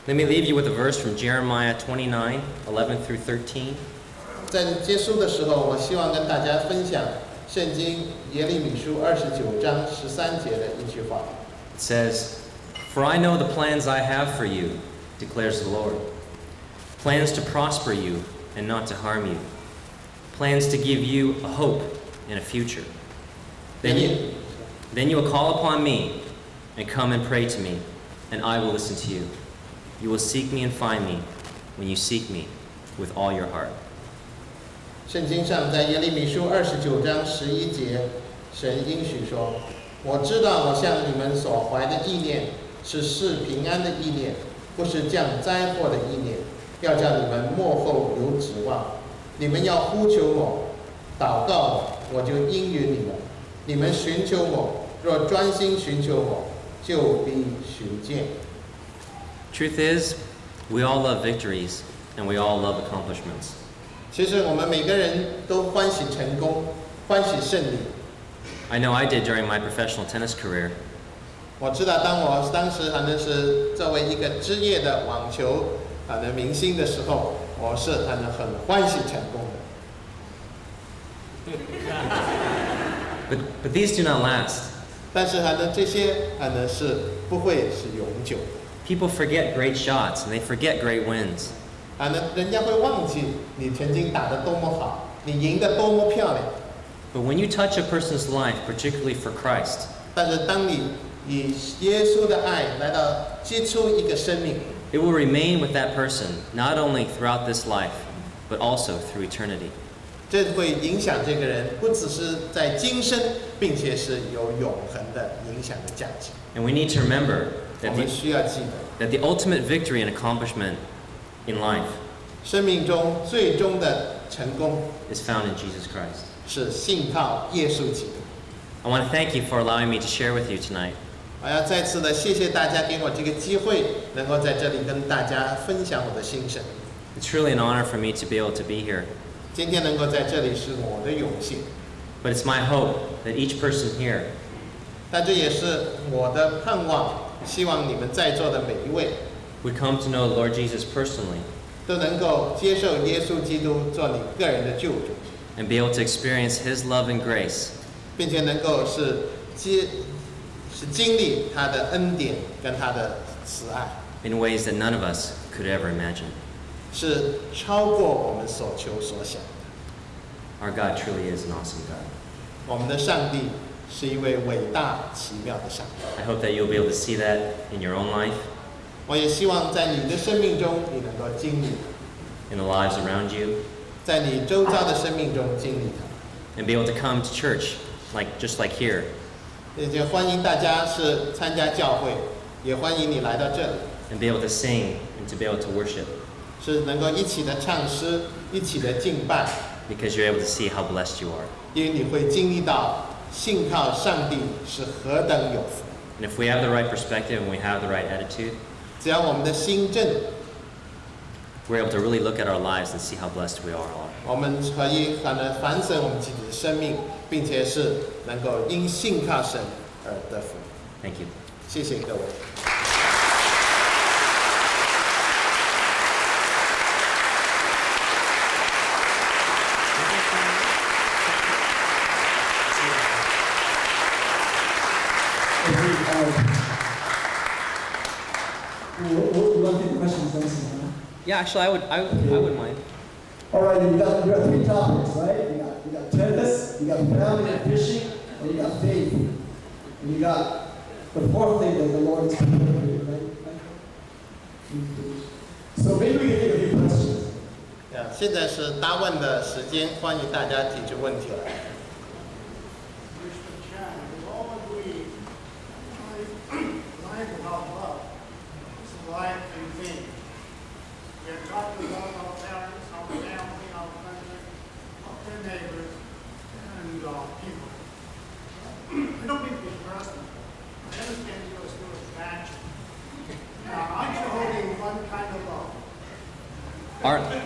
Let me leave you with a verse from Jeremiah 29, 11 through 13. 在结束的时候，我希望跟大家分享圣经耶利米书29章13节的一句话。 It says, "For I know the plans I have for you, declares the Lord. Plans to prosper you and not to harm you. Plans to give you a hope and a future. Then you will call upon me and come and pray to me, and I will listen to you. You will seek me and find me when you seek me with all your heart." 圣经上在耶利米书29章11节，神应许说：“我知道我向你们所怀的意念是赐平安的意念，不是降灾祸的意念，要叫你们末后有指望。你们要呼求我，祷告我，我就应允你们。你们寻求我，若专心寻求我，就必寻见。” Truth is, we all love victories and we all love accomplishments. 其实我们每个人都欢喜成功，欢喜胜利。 I know I did during my professional tennis career. 我知道，当时可能是作为一个职业的网球的明星的时候，我是可能很欢喜成功的。 But these do not last. 但是可能这些可能是不会是永久的。People forget great shots and they forget great wins. 人家会忘记你曾经打得多么好，你赢得多么漂亮。But when you touch a person's life, particularly for Christ, 但是当你以耶稣的爱来到接触一个生命， it will remain with that person not only throughout this life, but also through eternity. 这会影响这个人，不只是在今生，并且是有永恒的影响的价值。 And we need to remember 我 that 们 the, 需要记得， that the ultimate victory and accomplishment in life 生命中最终的成功 is found in Jesus Christ. 是信靠耶稣基督。 I want to thank you for allowing me to share with you tonight. 我要再次的谢谢大家给我这个机会，能够在这里跟大家分享我的心声。 It's truly an honor for me to be able to be here. 今天能够在这里是我的荣幸， But it's my hope that each person here 但这也是我的盼望，希望你们在座的每一位 would come to know the Lord Jesus personally 都能够接受耶稣基督做你个人的救主， and be able to experience His love and grace 并且能够是经历他的恩典跟他的慈爱， in ways that none of us could ever imagine. 是超过我们所求所想的。 Our God truly is an awesome God. 我们的上帝是一位伟大奇妙的上帝。 I hope that you'll be able to see that in your own life, 我也希望在你的生命中，你能够经历， in the lives around you, 在你周遭的生命中经历它。 and be able to come to church just like here, 也欢迎大家是参加教会，也欢迎你来到这里， and be able to sing and to be able to worship, 是能够一起的唱诗，一起的敬拜， because you're able to see how blessed you are. 因为你会经历到信靠上帝是何等有福。 And if we have the right perspective and we have the right attitude, 只要我们的心正， we're able to really look at our lives and see how blessed we all are. 我们可以很能反省我们自己的生命，并且是能够因信靠神而得福。 Thank you. 谢谢各位。You want to take the questions next? Yeah, actually, I wouldn't mind. All right, you got 3 topics, right? You got tennis, you got family and fishing, and you got faith. And you got the 4th thing that the Lord is going to do, right? So maybe we can take a few questions. 现在是答问的时间，欢迎大家提出问题来。 Mr. Chang, we all agree life without love is a life in vain. We have got to love our parents, our family, our country, our neighbors, and our people. I don't mean to be personal. I understand you are still a bachelor. Now, aren't you holding one kind of love?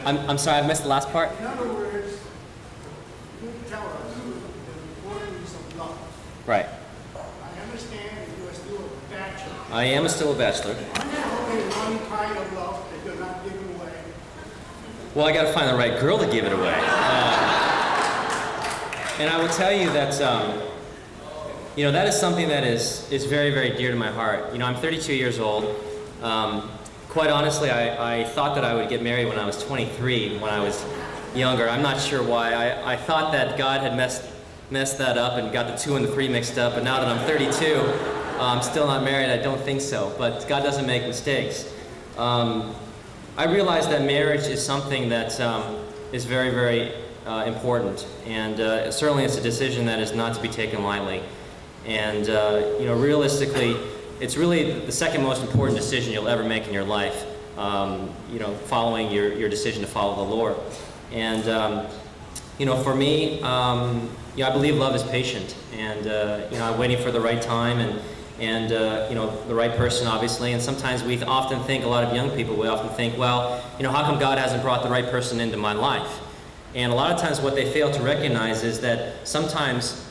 I'm sorry, I missed the last part. In other words, you tell us the importance of love. Right. I understand that you are still a bachelor. I am still a bachelor. I'm not only one kind of love that you're not giving away. Well, I got to find the right girl to give it away. And I will tell you that, that is something that is very, very dear to my heart. I'm 32 years old. Quite honestly, I thought that I would get married when I was 23, when I was younger. I'm not sure why. I thought that God had messed that up and got the 2 and the 3 mixed up, but now that I'm 32, I'm still not married. I don't think so, but God doesn't make mistakes. I realize that marriage is something that is very, very important, and certainly it's a decision that is not to be taken lightly. And realistically, it's really the second most important decision you'll ever make in your life. Following your decision to follow the Lord. And for me, I believe love is patient, and I'm waiting for the right time and the right person, obviously. And sometimes we often think, a lot of young people, we often think, well, how come God hasn't brought the right person into my life? And a lot of times what they fail to recognize is that sometimes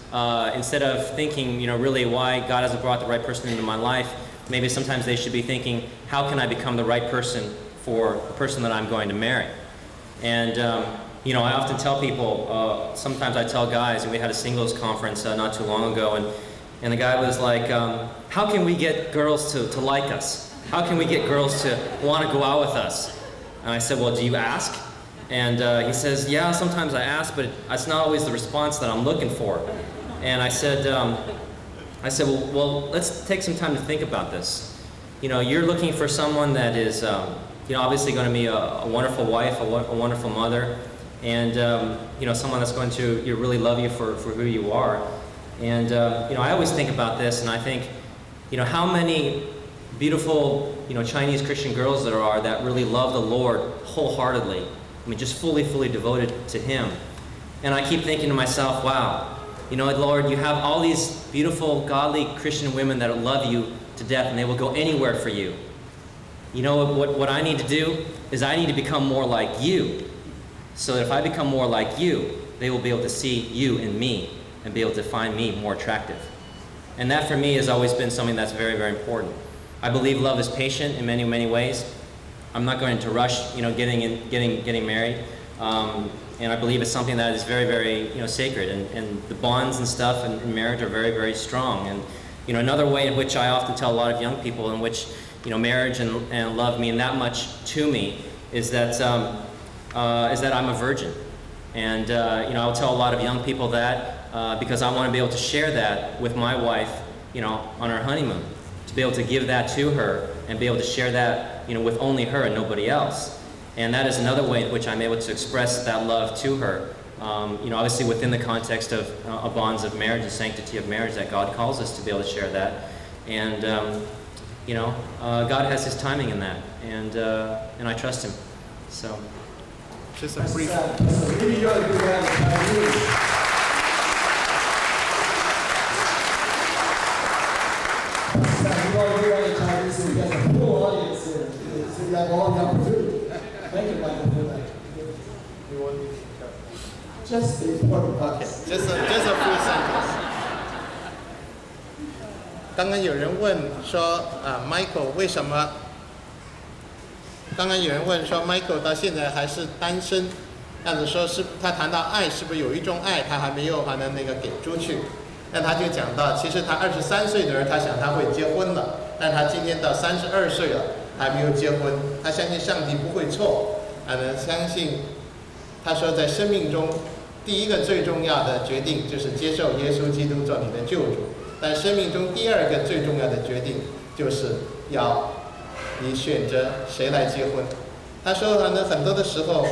instead of thinking, really why God hasn't brought the right person into my life, maybe sometimes they should be thinking, how can I become the right person for the person that I'm going to marry? And I often tell people, sometimes I tell guys, and we had a singles conference not too long ago, and the guy was like, how can we get girls to like us? how can we get girls to want to go out with us? And I said, well, do you ask? And he says, yeah, sometimes I ask, but it's not always the response that I'm looking for. And I said, well, let's take some time to think about this. You know, you're looking for someone that is, obviously going to be a wonderful wife, a wonderful mother, and, someone that's going to really love you for who you are. And, I always think about this, and I think, how many beautiful, Chinese Christian girls there are that really love the Lord wholeheartedly. I mean, just fully devoted to Him. And I keep thinking to myself, wow, Lord, you have all these beautiful, godly Christian women that love you to death, and they will go anywhere for you. You know what I need to do is I need to become more like you, so that if I become more like you, they will be able to see you in me and be able to find me more attractive. And that for me has always been something that's very, very important. I believe love is patient in many, many ways. I'm not going to rush, getting married. And I believe it's something that is very, very, sacred. And the bonds and stuff in marriage are very, very strong. And, another way in which I often tell a lot of young people in which, marriage and love mean that much to me is that I'm a virgin. And, I'll tell a lot of young people that because I want to be able to share that with my wife, on our honeymoon. To be able to give that to her and be able to share that, with only her and nobody else. And that is another way in which I'm able to express that love to her. Obviously within the context of bonds of marriage and sanctity of marriage that God calls us to be able to share that. And, God has His timing in that. And I trust Him. So. Just a brief. Just the important parts. Okay, just a few sentences. 刚刚有人问说，Michael 为什么？刚刚有人问说，Michael 到现在还是单身，但是说是他谈到爱，是不是有一种爱他还没有把那个给出去？那他就讲到，其实他23岁的时候，他想他会结婚了，但他今天到32岁了，还没有结婚。他相信上帝不会错，相信他说在生命中第一个最重要的决定就是接受耶稣基督做你的救主，但生命中第二个最重要的决定就是要你选择谁来结婚。他说很多的时候，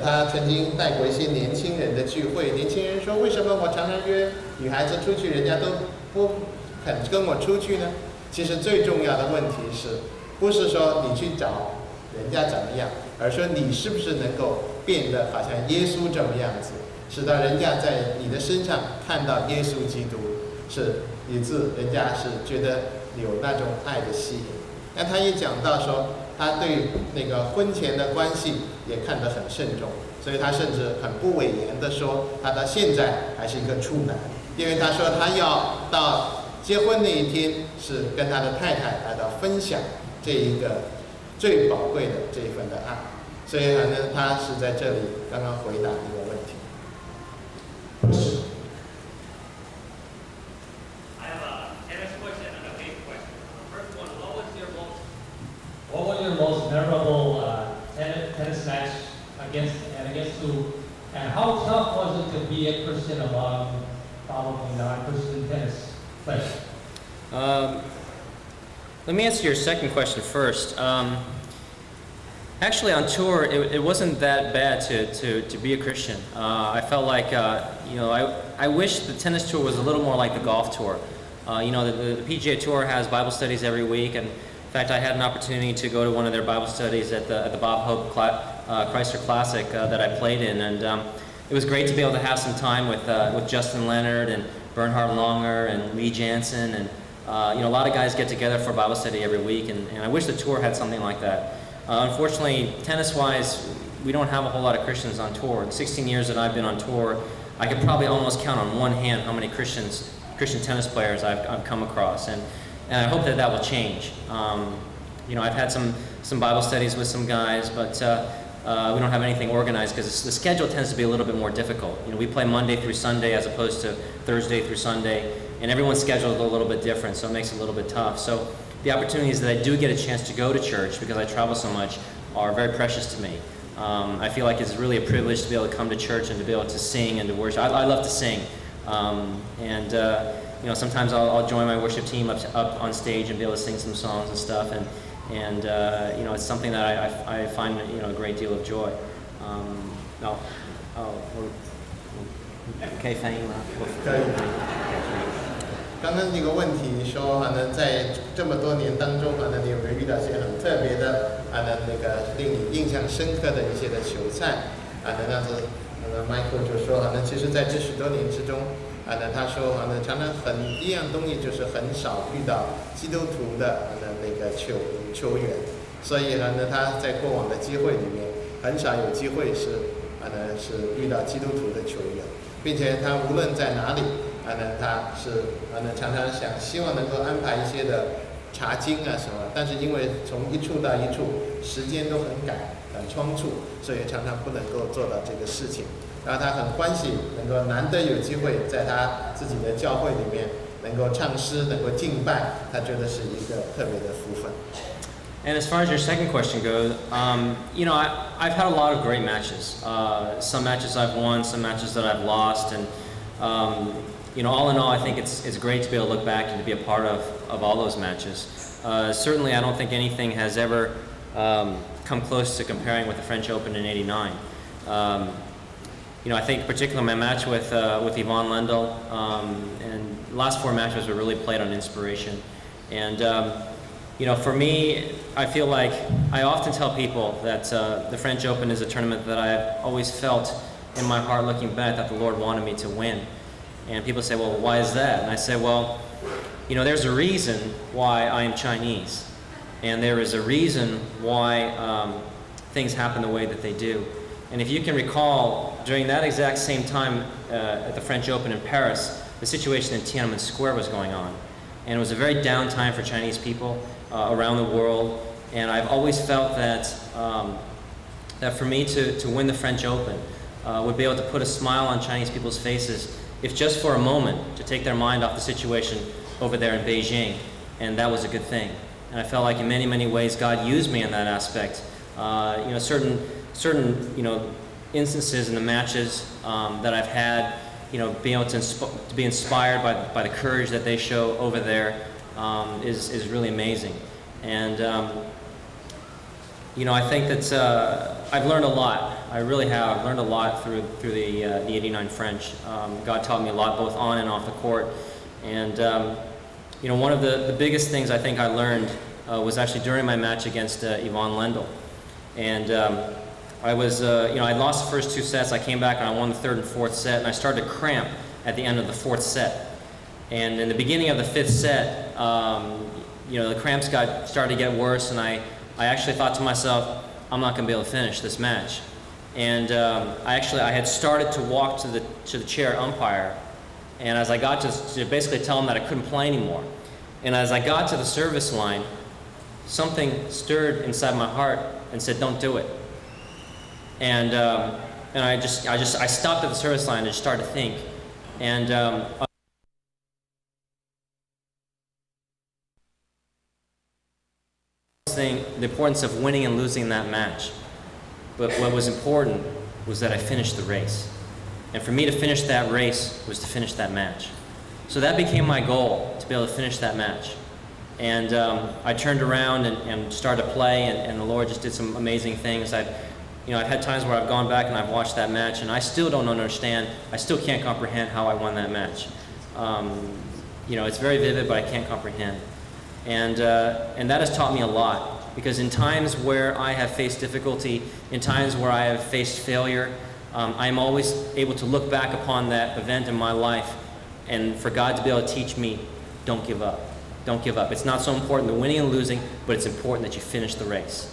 他曾经带过一些年轻人的聚会，年轻人说为什么我常常约女孩子出去，人家都不肯跟我出去呢？其实最重要的问题是，不是说你去找人家怎么样，而说你是不是能够变得好像耶稣这么样子，使到人家在你的身上看到耶稣基督，是以致人家是觉得有那种爱的吸引。那他也讲到说，他对那个婚前的关系也看得很慎重，所以他甚至很不讳言的说，他到现在还是一个处男，因为他说他要到结婚那一天是跟他的太太来到分享这一个最宝贵的这一份的爱，所以他是在这里刚刚回答这个问题。What was your most memorable tennis match against who? And how tough was it to be a Christian among probably non-Christian tennis players? Let me answer your second question first. Actually, on tour, it wasn't that bad to be a Christian. I felt like, I wish the tennis tour was a little more like the golf tour. The PGA Tour has Bible studies every week, and in fact, I had an opportunity to go to one of their Bible studies at the Bob Hope Chrysler Classic that I played in, and it was great to be able to have some time with Justin Leonard and Bernhard Langer and Lee Jansen, and a lot of guys get together for Bible study every week, and I wish the tour had something like that. Unfortunately, tennis-wise, we don't have a whole lot of Christians on tour. In 16 years that I've been on tour, I could probably almost count on one hand how many Christian tennis players I've come across, and I hope that will change. I've had some Bible studies with some guys, but we don't have anything organized because the schedule tends to be a little bit more difficult. We play Monday through Sunday as opposed to Thursday through Sunday, and everyone's schedule is a little bit different, so it makes it a little bit tough. So the opportunities that I do get a chance to go to church because I travel so much are very precious to me. I feel like it's really a privilege to be able to come to church and to be able to sing and to worship. I love to sing, sometimes I'll join my worship team up on stage and be able to sing some songs and stuff, and it's something that I find a great deal of joy. 可以翻译吗？可以。刚刚那个问题说，在这么多年当中，你有没有遇到一些很特别的，那个令你印象深刻的一些的球赛？那是Michael 就说，其实在这许多年之中，他说，常常一样东西就是很少遇到基督徒的那个球员，所以他在过往的机会里面很少有机会是遇到基督徒的球员，并且他无论在哪里，他是常常希望能够安排一些的查经啊什么，但是因为从一处到一处时间都很赶很仓促，所以常常不能够做到这个事情。然后他很欢喜能够难得有机会在他自己的教会里面能够唱诗，能够敬拜，他觉得是一个特别的福分。And as far as your second question goes, I've had a lot of great matches. Some matches I've won, some matches that I've lost, and all in all, I think it's great to be able to look back and to be a part of all those matches. Certainly, I don't think anything has ever come close to comparing with the French Open in '89. I think particularly my match with Yvonne Lendl, and the last 4 matches were really played on inspiration. And for me, I feel like I often tell people that the French Open is a tournament that I've always felt in my heart looking back that the Lord wanted me to win. And people say, well, why is that? And I say, well, there's a reason why I am Chinese. And there is a reason why things happen the way that they do. And if you can recall, during that exact same time at the French Open in Paris, the situation in Tiananmen Square was going on. And it was a very down time for Chinese people around the world. And I've always felt that for me to win the French Open would be able to put a smile on Chinese people's faces, if just for a moment, to take their mind off the situation over there in Beijing. And that was a good thing. And I felt like in many, many ways God used me in that aspect. Certain instances in the matches that I've had, being able to be inspired by the courage that they show over there is really amazing. And I think that I've learned a lot. I really have. I've learned a lot through the '89 French. God taught me a lot, both on and off the court. And one of the biggest things I think I learned was actually during my match against Yvonne Lendl. And I was, I lost the first 2 sets. I came back and I won the 3rd and 4th set, and I started to cramp at the end of the 4th set. And in the beginning of the 5th set, the cramps started to get worse, and I actually thought to myself, I'm not going to be able to finish this match. And I had started to walk to the chair umpire, and as I got to basically tell him that I couldn't play anymore. And as I got to the service line, something stirred inside my heart and said, don't do it. And I stopped at the service line and just started to think. And the importance of winning and losing that match. But what was important was that I finished the race. And for me to finish that race was to finish that match. So that became my goal, to be able to finish that match. And I turned around and started to play, and the Lord just did some amazing things. I've had times where I've gone back and I've watched that match, and I still don't understand. I still can't comprehend how I won that match. It's very vivid, but I can't comprehend. And that has taught me a lot, because in times where I have faced difficulty, in times where I have faced failure, I'm always able to look back upon that event in my life, and for God to be able to teach me, don't give up. Don't give up. It's not so important the winning and losing, but it's important that you finish the race.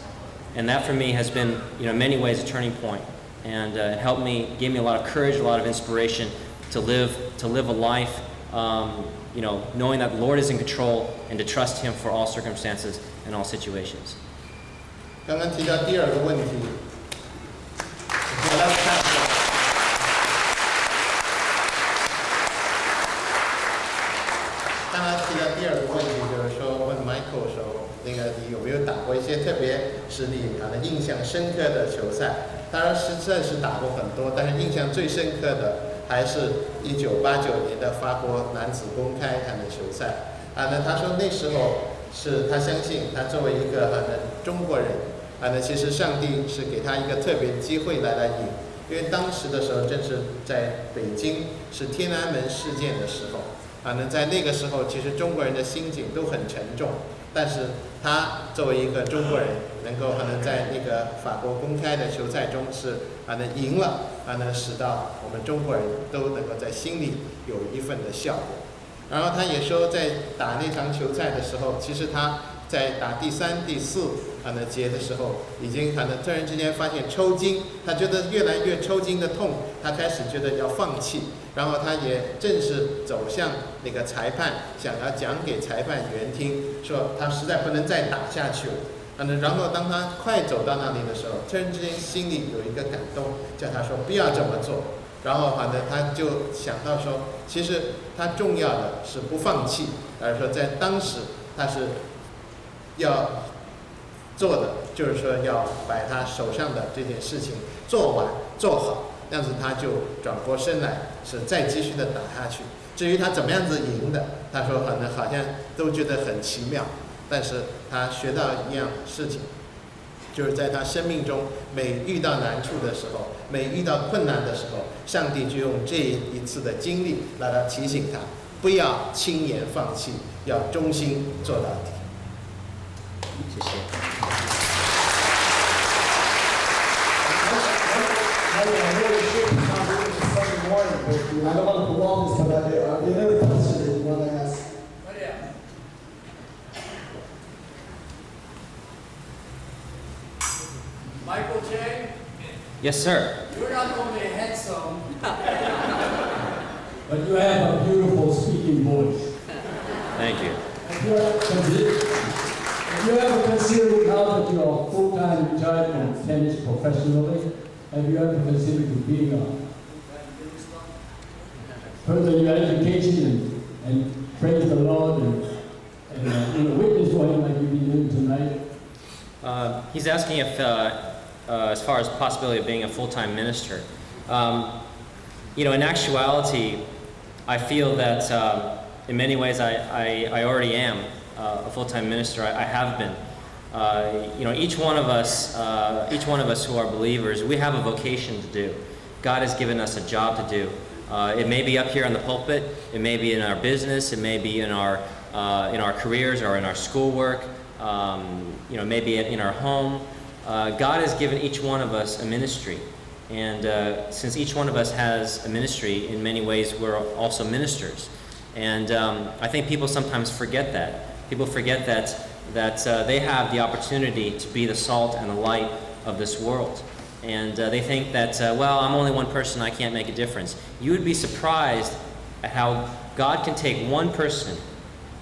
And that for me has been, in many ways, a turning point, and it helped me, gave me a lot of courage, a lot of inspiration to live a life, knowing that the Lord is in control, and to trust Him for all circumstances and all situations. 刚刚提到第2个问题，刚刚提到第第二个问题就是说，问 Michael 说，那个你有没有打过一些特别使你印象深刻的球赛？当然实在是打过很多，但是印象最深刻的还是1989年的法国男子公开的球赛。那他说那时候是他相信他作为一个中国人，那其实上帝是给他一个特别机会来赢。因为当时的时候正是在北京是天安门事件的时候，在那个时候其实中国人的心境都很沉重，但是他作为一个中国人，能够在那个法国公开的球赛中是赢了，使到我们中国人都能够在心里有一份的效果。然后他也说，在打那场球赛的时候，其实他在打第3、第4节的时候，已经突然之间发现抽筋，他觉得越来越抽筋的痛，他开始觉得要放弃，然后他也正式走向那个裁判，想要讲给裁判员听，说他实在不能再打下去了。然后当他快走到那里的时候，突然之间心里有一个感动，叫他说不要这么做。然后他就想到说，其实他重要的是不放弃，而说在当时他是要做的，就是说要把他手上的这件事情做完做好，这样子他就转过身来，是再继续的打下去。至于他怎么样子赢的，他说好像都觉得很奇妙，但是他学到一样事情，就是在他生命中每遇到难处的时候，每遇到困难的时候，上帝就用这一次的经历来他提醒他，不要轻言放弃，要忠心做到底。谢谢。I really should not do this Sunday morning, but I don't want to prolong this, but another question you want to ask. Michael Chang, Yes, sir. you're not only handsome, But you have a beautiful speaking voice. Thank you. Have you ever considered, now that you are full-time retired from tennis professionally, have you ever considered being further your education and praise the Lord and witness what like you've been doing tonight? He's asking if, as far as the possibility of being a full-time minister. In actuality, I feel that in many ways I already am a full-time minister. I have been. Each one of us who are believers, we have a vocation to do. God has given us a job to do. It may be up here in the pulpit. It may be in our business. It may be in our careers or in our schoolwork. Maybe in our home. God has given each one of us a ministry. And since each one of us has a ministry, in many ways we're also ministers. And I think people sometimes forget that. People forget that they have the opportunity to be the salt and the light of this world. And they think that, I'm only one person, I can't make a difference. You would be surprised at how God can take one person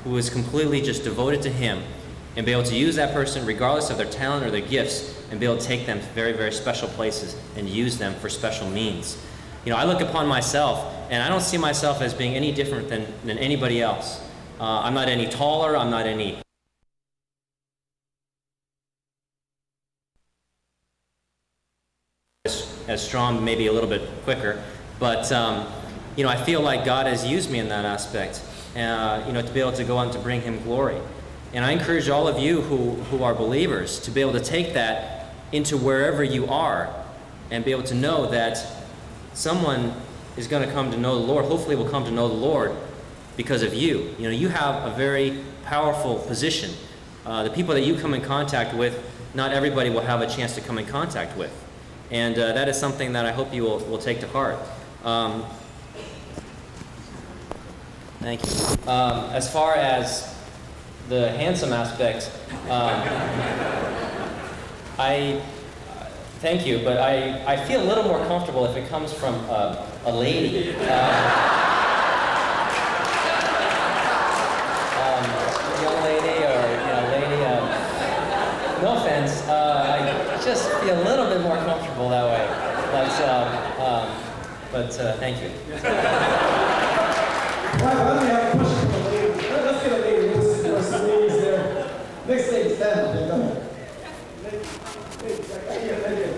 who is completely just devoted to Him and be able to use that person regardless of their talent or their gifts and be able to take them to very, very special places and use them for special means. I look upon myself and I don't see myself as being any different than anybody else. I'm not any taller, I'm not any as strong, maybe a little bit quicker, but I feel like God has used me in that aspect, to be able to go on to bring Him glory. And I encourage all of you who are believers to be able to take that into wherever you are and be able to know that someone is going to come to know the Lord, hopefully will come to know the Lord because of you. You have a very powerful position. The people that you come in contact with, not everybody will have a chance to come in contact with. And that is something that I hope you will take to heart. Thank you. As far as the handsome aspect, I thank you, but I feel a little more comfortable if it comes from a lady. Young lady or lady. No offense, I just feel a little bit more comfortable that way. But thank you. Right, let me have a question for the lady. Let's get a lady. Next thing, stand up. Go ahead. Right here, right here.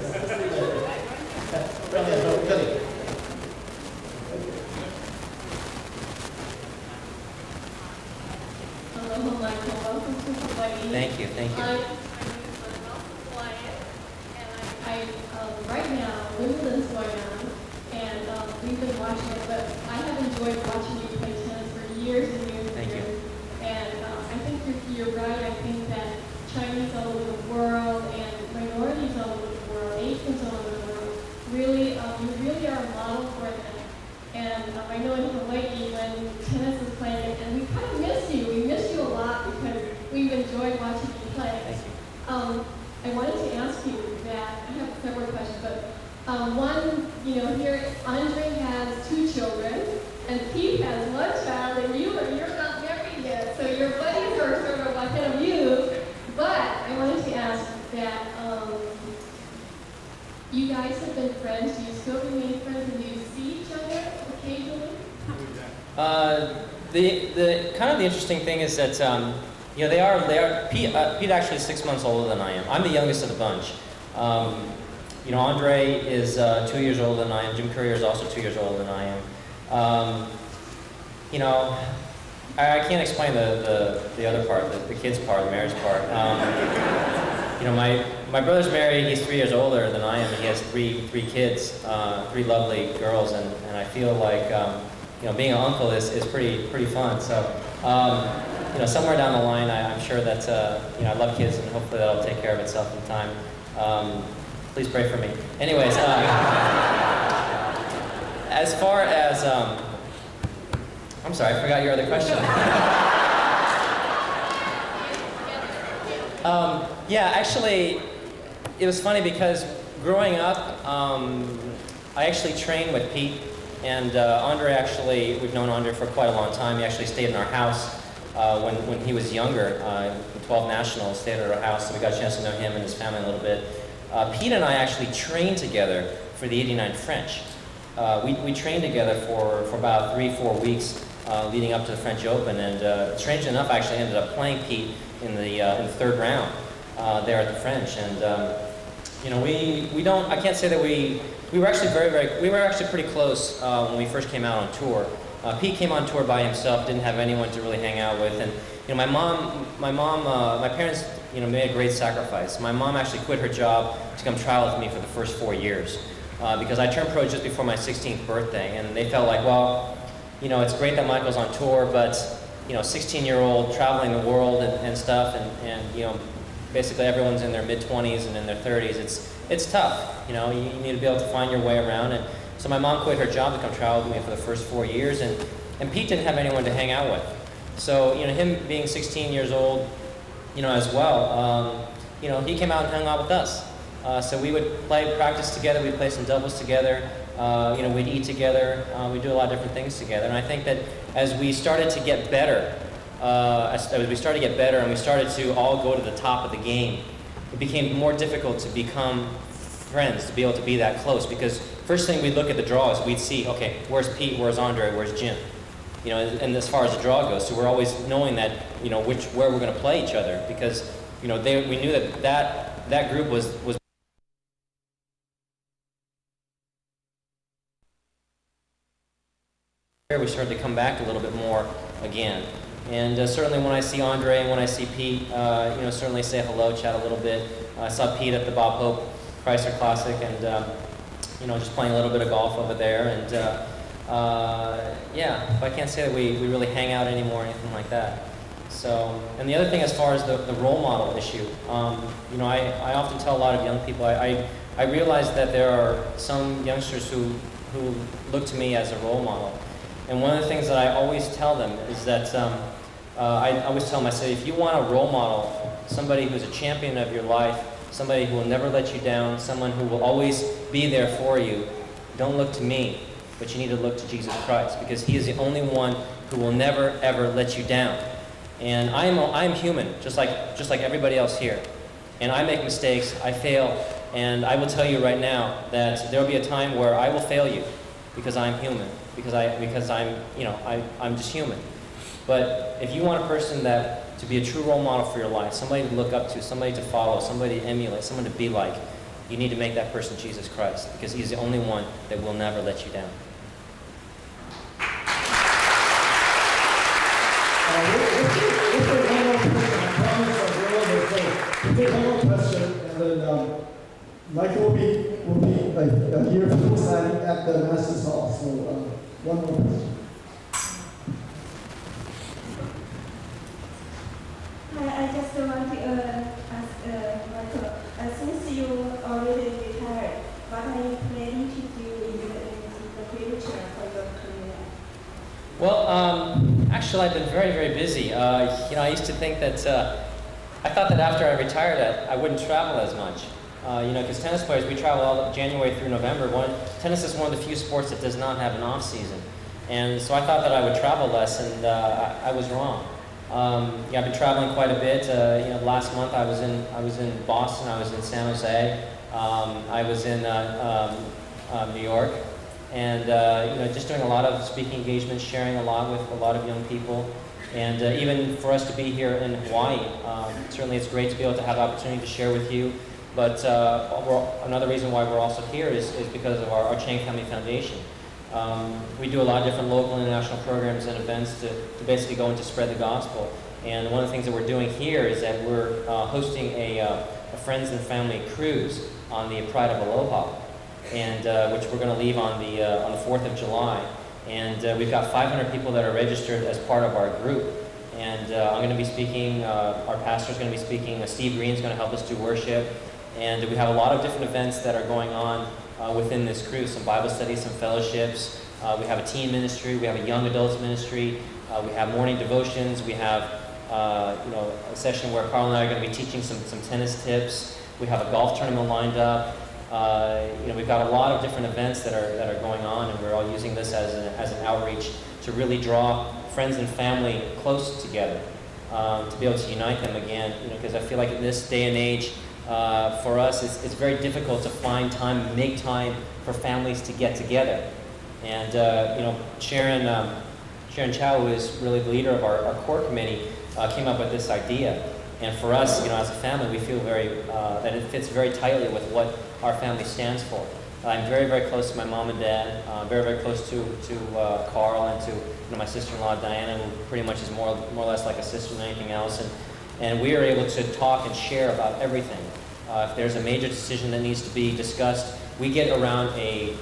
Right here, go ahead. Hello, Michael. Welcome to Hawaii. Thank you, thank you. I'm Wyatt, and right now, Wimbledon's going on, and we've been watching it, but I have enjoyed watching you play tennis for years and years and Thank you. years. And I think you're right. I think that Chinese all over the world and minorities all over the world, Asians all over the world, really, you really are a model for them. And I know in Hawaii when tennis is playing, and we kind of miss you. We miss you a lot because we've enjoyed watching you play. Thank you. I wanted to ask you that, I have several questions, but one, here Andre has 2 children, and Pete has 1 child, and you're not married yet, so your buddies are sort of ahead of you. But I wanted to ask that you guys have been friends. Do you still remain friends, and do you see each other occasionally? The kind of the interesting thing is that they are. Pete actually is 6 months older than I am. I'm the youngest of the bunch. Andre is 2 years older than I am. Jim Courier is also 2 years older than I am. I can't explain the other part, the kids part, the marriage part. My brother's married. He's 3 years older than I am, and he has three kids, 3 lovely girls, and I feel like being an uncle is pretty fun. So somewhere down the line, I'm sure that I love kids, and hopefully that'll take care of itself in time. Please pray for me. Anyways, as far as I'm sorry, I forgot your other question. Actually, it was funny because growing up, I actually trained with Pete, and Andre actually, we've known Andre for quite a long time. He actually stayed in our house when he was younger. The 12 Nationals stayed at our house, so we got a chance to know him and his family a little bit. Pete and I actually trained together for the '89 French. We trained together for about 3-4 weeks leading up to the French Open, and strangely enough, I actually ended up playing Pete in the 3rd round there at the French. And we don't. I can't say that we were actually we were actually pretty close when we first came out on tour. Pete came on tour by himself, didn't have anyone to really hang out with, and my parents made a great sacrifice. My mom actually quit her job to come travel with me for the first 4 years because I turned pro just before my 16th birthday, and they felt like, well, it's great that Michael's on tour, but 16-year-old traveling the world and stuff, and basically everyone's in their mid-20s and in their 30s. It's tough. You need to be able to find your way around, and so my mom quit her job to come travel with me for the first 4 years, and Pete didn't have anyone to hang out with. So him being 16 years old, as well, he came out and hung out with us. So we would practice together. We'd play some doubles together. We'd eat together. We'd do a lot of different things together. And I think that as we started to get better, and we started to all go to the top of the game, it became more difficult to become friends, to be able to be that close. Because first thing we'd look at the draw is we'd see, okay, where's Pete, where's Andre, where's Jim? And as far as the draw goes, so we're always knowing that, where we're going to play each other, because, we knew that group was we started to come back a little bit more again. And certainly when I see Andre and when I see Pete, certainly say hello, chat a little bit. I saw Pete at the Bob Hope Chrysler Classic, and just playing a little bit of golf over there. And but I can't say that we really hang out anymore or anything like that. So, and the other thing, as far as the role model issue, I often tell a lot of young people, I realize that there are some youngsters who look to me as a role model. And one of the things that I always tell them is that I always tell them, I say, if you want a role model, somebody who's a champion of your life, somebody who will never let you down, someone who will always be there for you, don't look to me, but you need to look to Jesus Christ, because He is the only one who will never, ever let you down. And I am human, just like everybody else here. And I make mistakes, I fail, and I will tell you right now that there will be a time where I will fail you, because I'm human, because I'm just human. But if you want a person to be a true role model for your life, somebody to look up to, somebody to follow, somebody to emulate, someone to be like, you need to make that person Jesus Christ, because he's the only one that will never let you down. We'll take one more question, and then Michael will be like here for signing at the Master's Hall. So one more question. Hi, I just want to ask Michael, since you already retired, what are you planning to do in the future for your career? Well, actually, I've been very, very busy. I used to think that I thought that after I retired, I wouldn't travel as much. Because tennis players, we travel all of January through November. Tennis is one of the few sports that does not have an off season, and so I thought that I would travel less, and I was wrong. I've been traveling quite a bit. Last month I was in Boston, I was in San Jose, I was in New York, and just doing a lot of speaking engagements, sharing a lot with a lot of young people, and even for us to be here in Hawaii, certainly it's great to be able to have the opportunity to share with you. But another reason why we're also here is because of our Chang Family Foundation. We do a lot of different local and international programs and events to basically go and to spread the gospel. And one of the things that we're doing here is that we're hosting a Friends and Family cruise on the Pride of Aloha, and which we're going to leave on the 4th of July. And we've got 500 people that are registered as part of our group. And I'm going to be speaking, our pastor's going to be speaking, Steve Green's going to help us do worship. And we have a lot of different events that are going on within this cruise, some Bible studies, some fellowships. We have a teen ministry, we have a young adults ministry, we have morning devotions, we have a session where Carl and I are going to be teaching some tennis tips. We have a golf tournament lined up. We've got a lot of different events that are going on, and we're all using this as an outreach to really draw friends and family close together, to be able to unite them again. Because I feel like in this day and age, for us, it's very difficult to find time, make time for families to get together. And Sharon Chow, who is really the leader of our core committee, came up with this idea. And for us, as a family, we feel that it fits very tightly with what our family stands for. I'm very, very close to my mom and dad, very, very close to Carl and to my sister-in-law Diana, who pretty much is more or less like a sister than anything else. And we are able to talk and share about everything. If there's a major decision that needs to be discussed, we get around a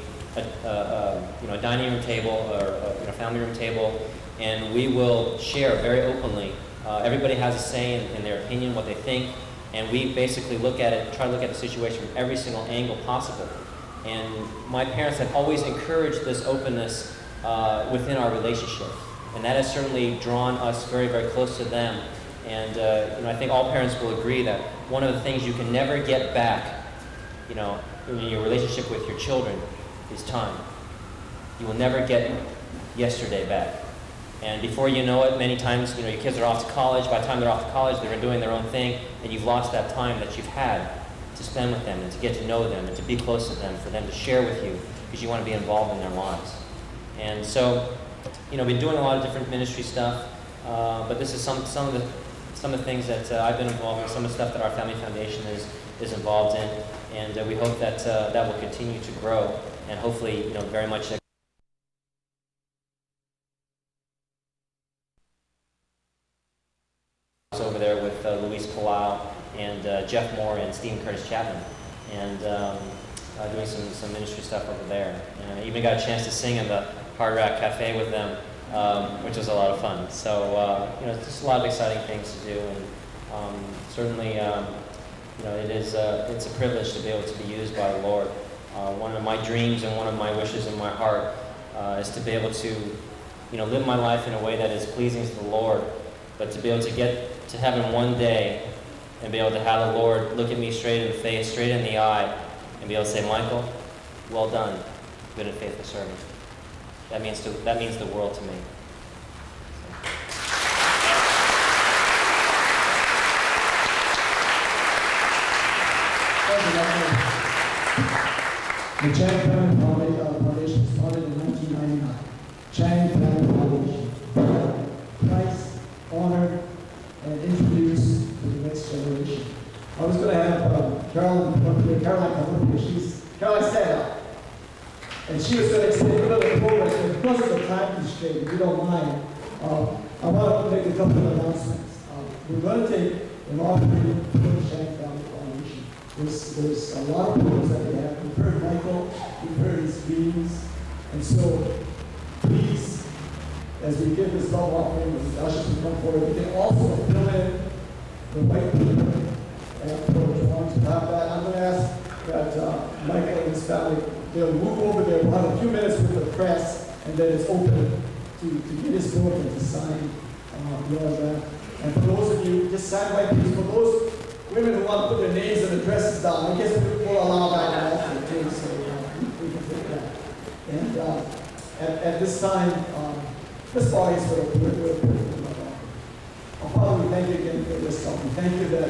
dining room table or a family room table, and we will share very openly. Everybody has a say in their opinion, what they think, and we basically try to look at the situation from every single angle possible. And my parents have always encouraged this openness within our relationship, and that has certainly drawn us very, very close to them. And I think all parents will agree that one of the things you can never get back, in your relationship with your children, is time. You will never get yesterday back. And before you know it, many times, your kids are off to college. By the time they're off to college, they're doing their own thing, and you've lost that time that you've had to spend with them and to get to know them and to be close to them, for them to share with you, because you want to be involved in their lives. And so, we've been doing a lot of different ministry stuff, but this is some of the things that I've been involved in, some of the stuff that our Family Foundation is involved in, and we hope that that will continue to grow, and hopefully, very much over there with Luis Palau and Jeff Moore and Stephen Curtis Chapman, and doing some ministry stuff over there. And I even got a chance to sing in the Hard Rock Cafe with them, which was a lot of fun. So it's just a lot of exciting things to do, and certainly it's a privilege to be able to be used by the Lord. One of my dreams and one of my wishes in my heart is to be able to live my life in a way that is pleasing to the Lord, but to be able to get to heaven one day and be able to have the Lord look at me straight in the face, straight in the eye, and be able to say, "Michael, well done, good and faithful servant." That means the world to me. The Chang Family Foundation was founded in 1999. Chang Family Foundation. Christ, honor, and I was going to have Caroline come up here. Caroline, stand up. And she was going to explain a little progress, but because of the time constraint, if you don't mind, I want to make a couple of announcements. We're going to take an offering for the Chang Family Foundation. There's a lot of programs that they have. We've heard Michael, we've heard his views, and so please, as we give this love offering, the ushers will come forward. We can also fill in the white paper and approach. I want to have that. I'm going to ask that Michael and his family, they'll move over there. We'll have a few minutes with the press, and then it's open to get his book and to sign the autograph. And for those of you, just sign white papers. For those women who want to put their names and addresses down, I guess we'll allow that also too, so we can take that. And at this time, this audience will Father, we thank you again for this song. Thank you that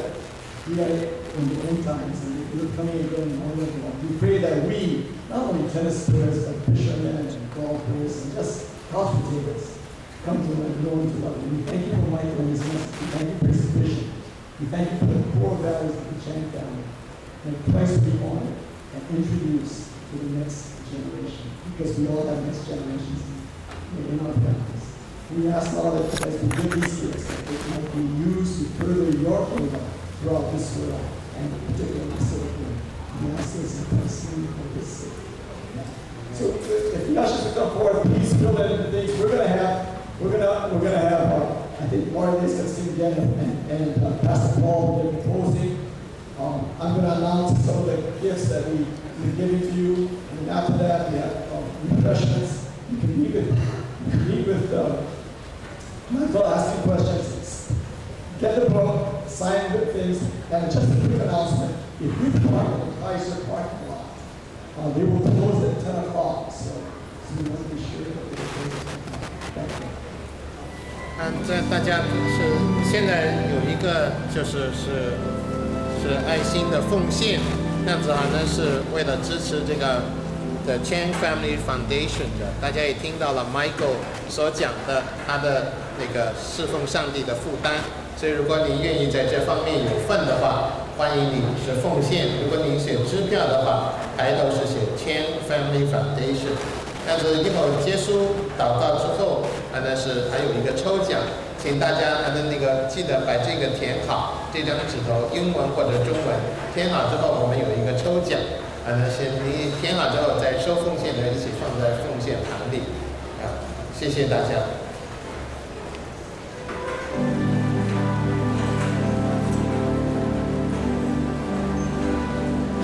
we are in the end times and you're coming and going all over the world. We pray that we, not only tennis players, but fishermen and golfers and just couch potatoes, come to know and to love you. We thank you for Michael and his message. We thank you for his vision. We thank you for the core values of the Chang family. And Christ be honored and introduced to the next generation, because we all have next generations in our families. We ask, Lord, that as we give these gifts, that they might be used to further your kingdom throughout this world, and particularly Silicon. We ask this in Christ's name for this sake. So if the ushers will come forward, please fill in the things. We're gonna have I think Martin is going to sing again, and Pastor Paul will be closing. I'm going to announce some of the gifts that we're giving to you, and after that we have refreshments. You can meet with Michael, asking questions. Get the book, sign the things, and just a quick announcement. If we park in the Kaiser parking lot, they will close at 10 o'clock, so we want to be sure that they close. Thank you. 这大家是现在有一个是爱心的奉献，这样子好像是为了支持这个的 Chang Family Foundation 的。大家也听到了 Michael 所讲的他的那个侍奉上帝的负担，所以如果你愿意在这方面有份的话，欢迎你是奉献。如果你写支票的话，抬头是写 Chang Family Foundation。但是一会儿结束祷告之后，那是还有一个抽奖，请大家那个记得把这个填好，这张纸头英文或者中文填好之后，我们有一个抽奖，先你填好之后再收奉献的一起放在奉献盘里，谢谢大家。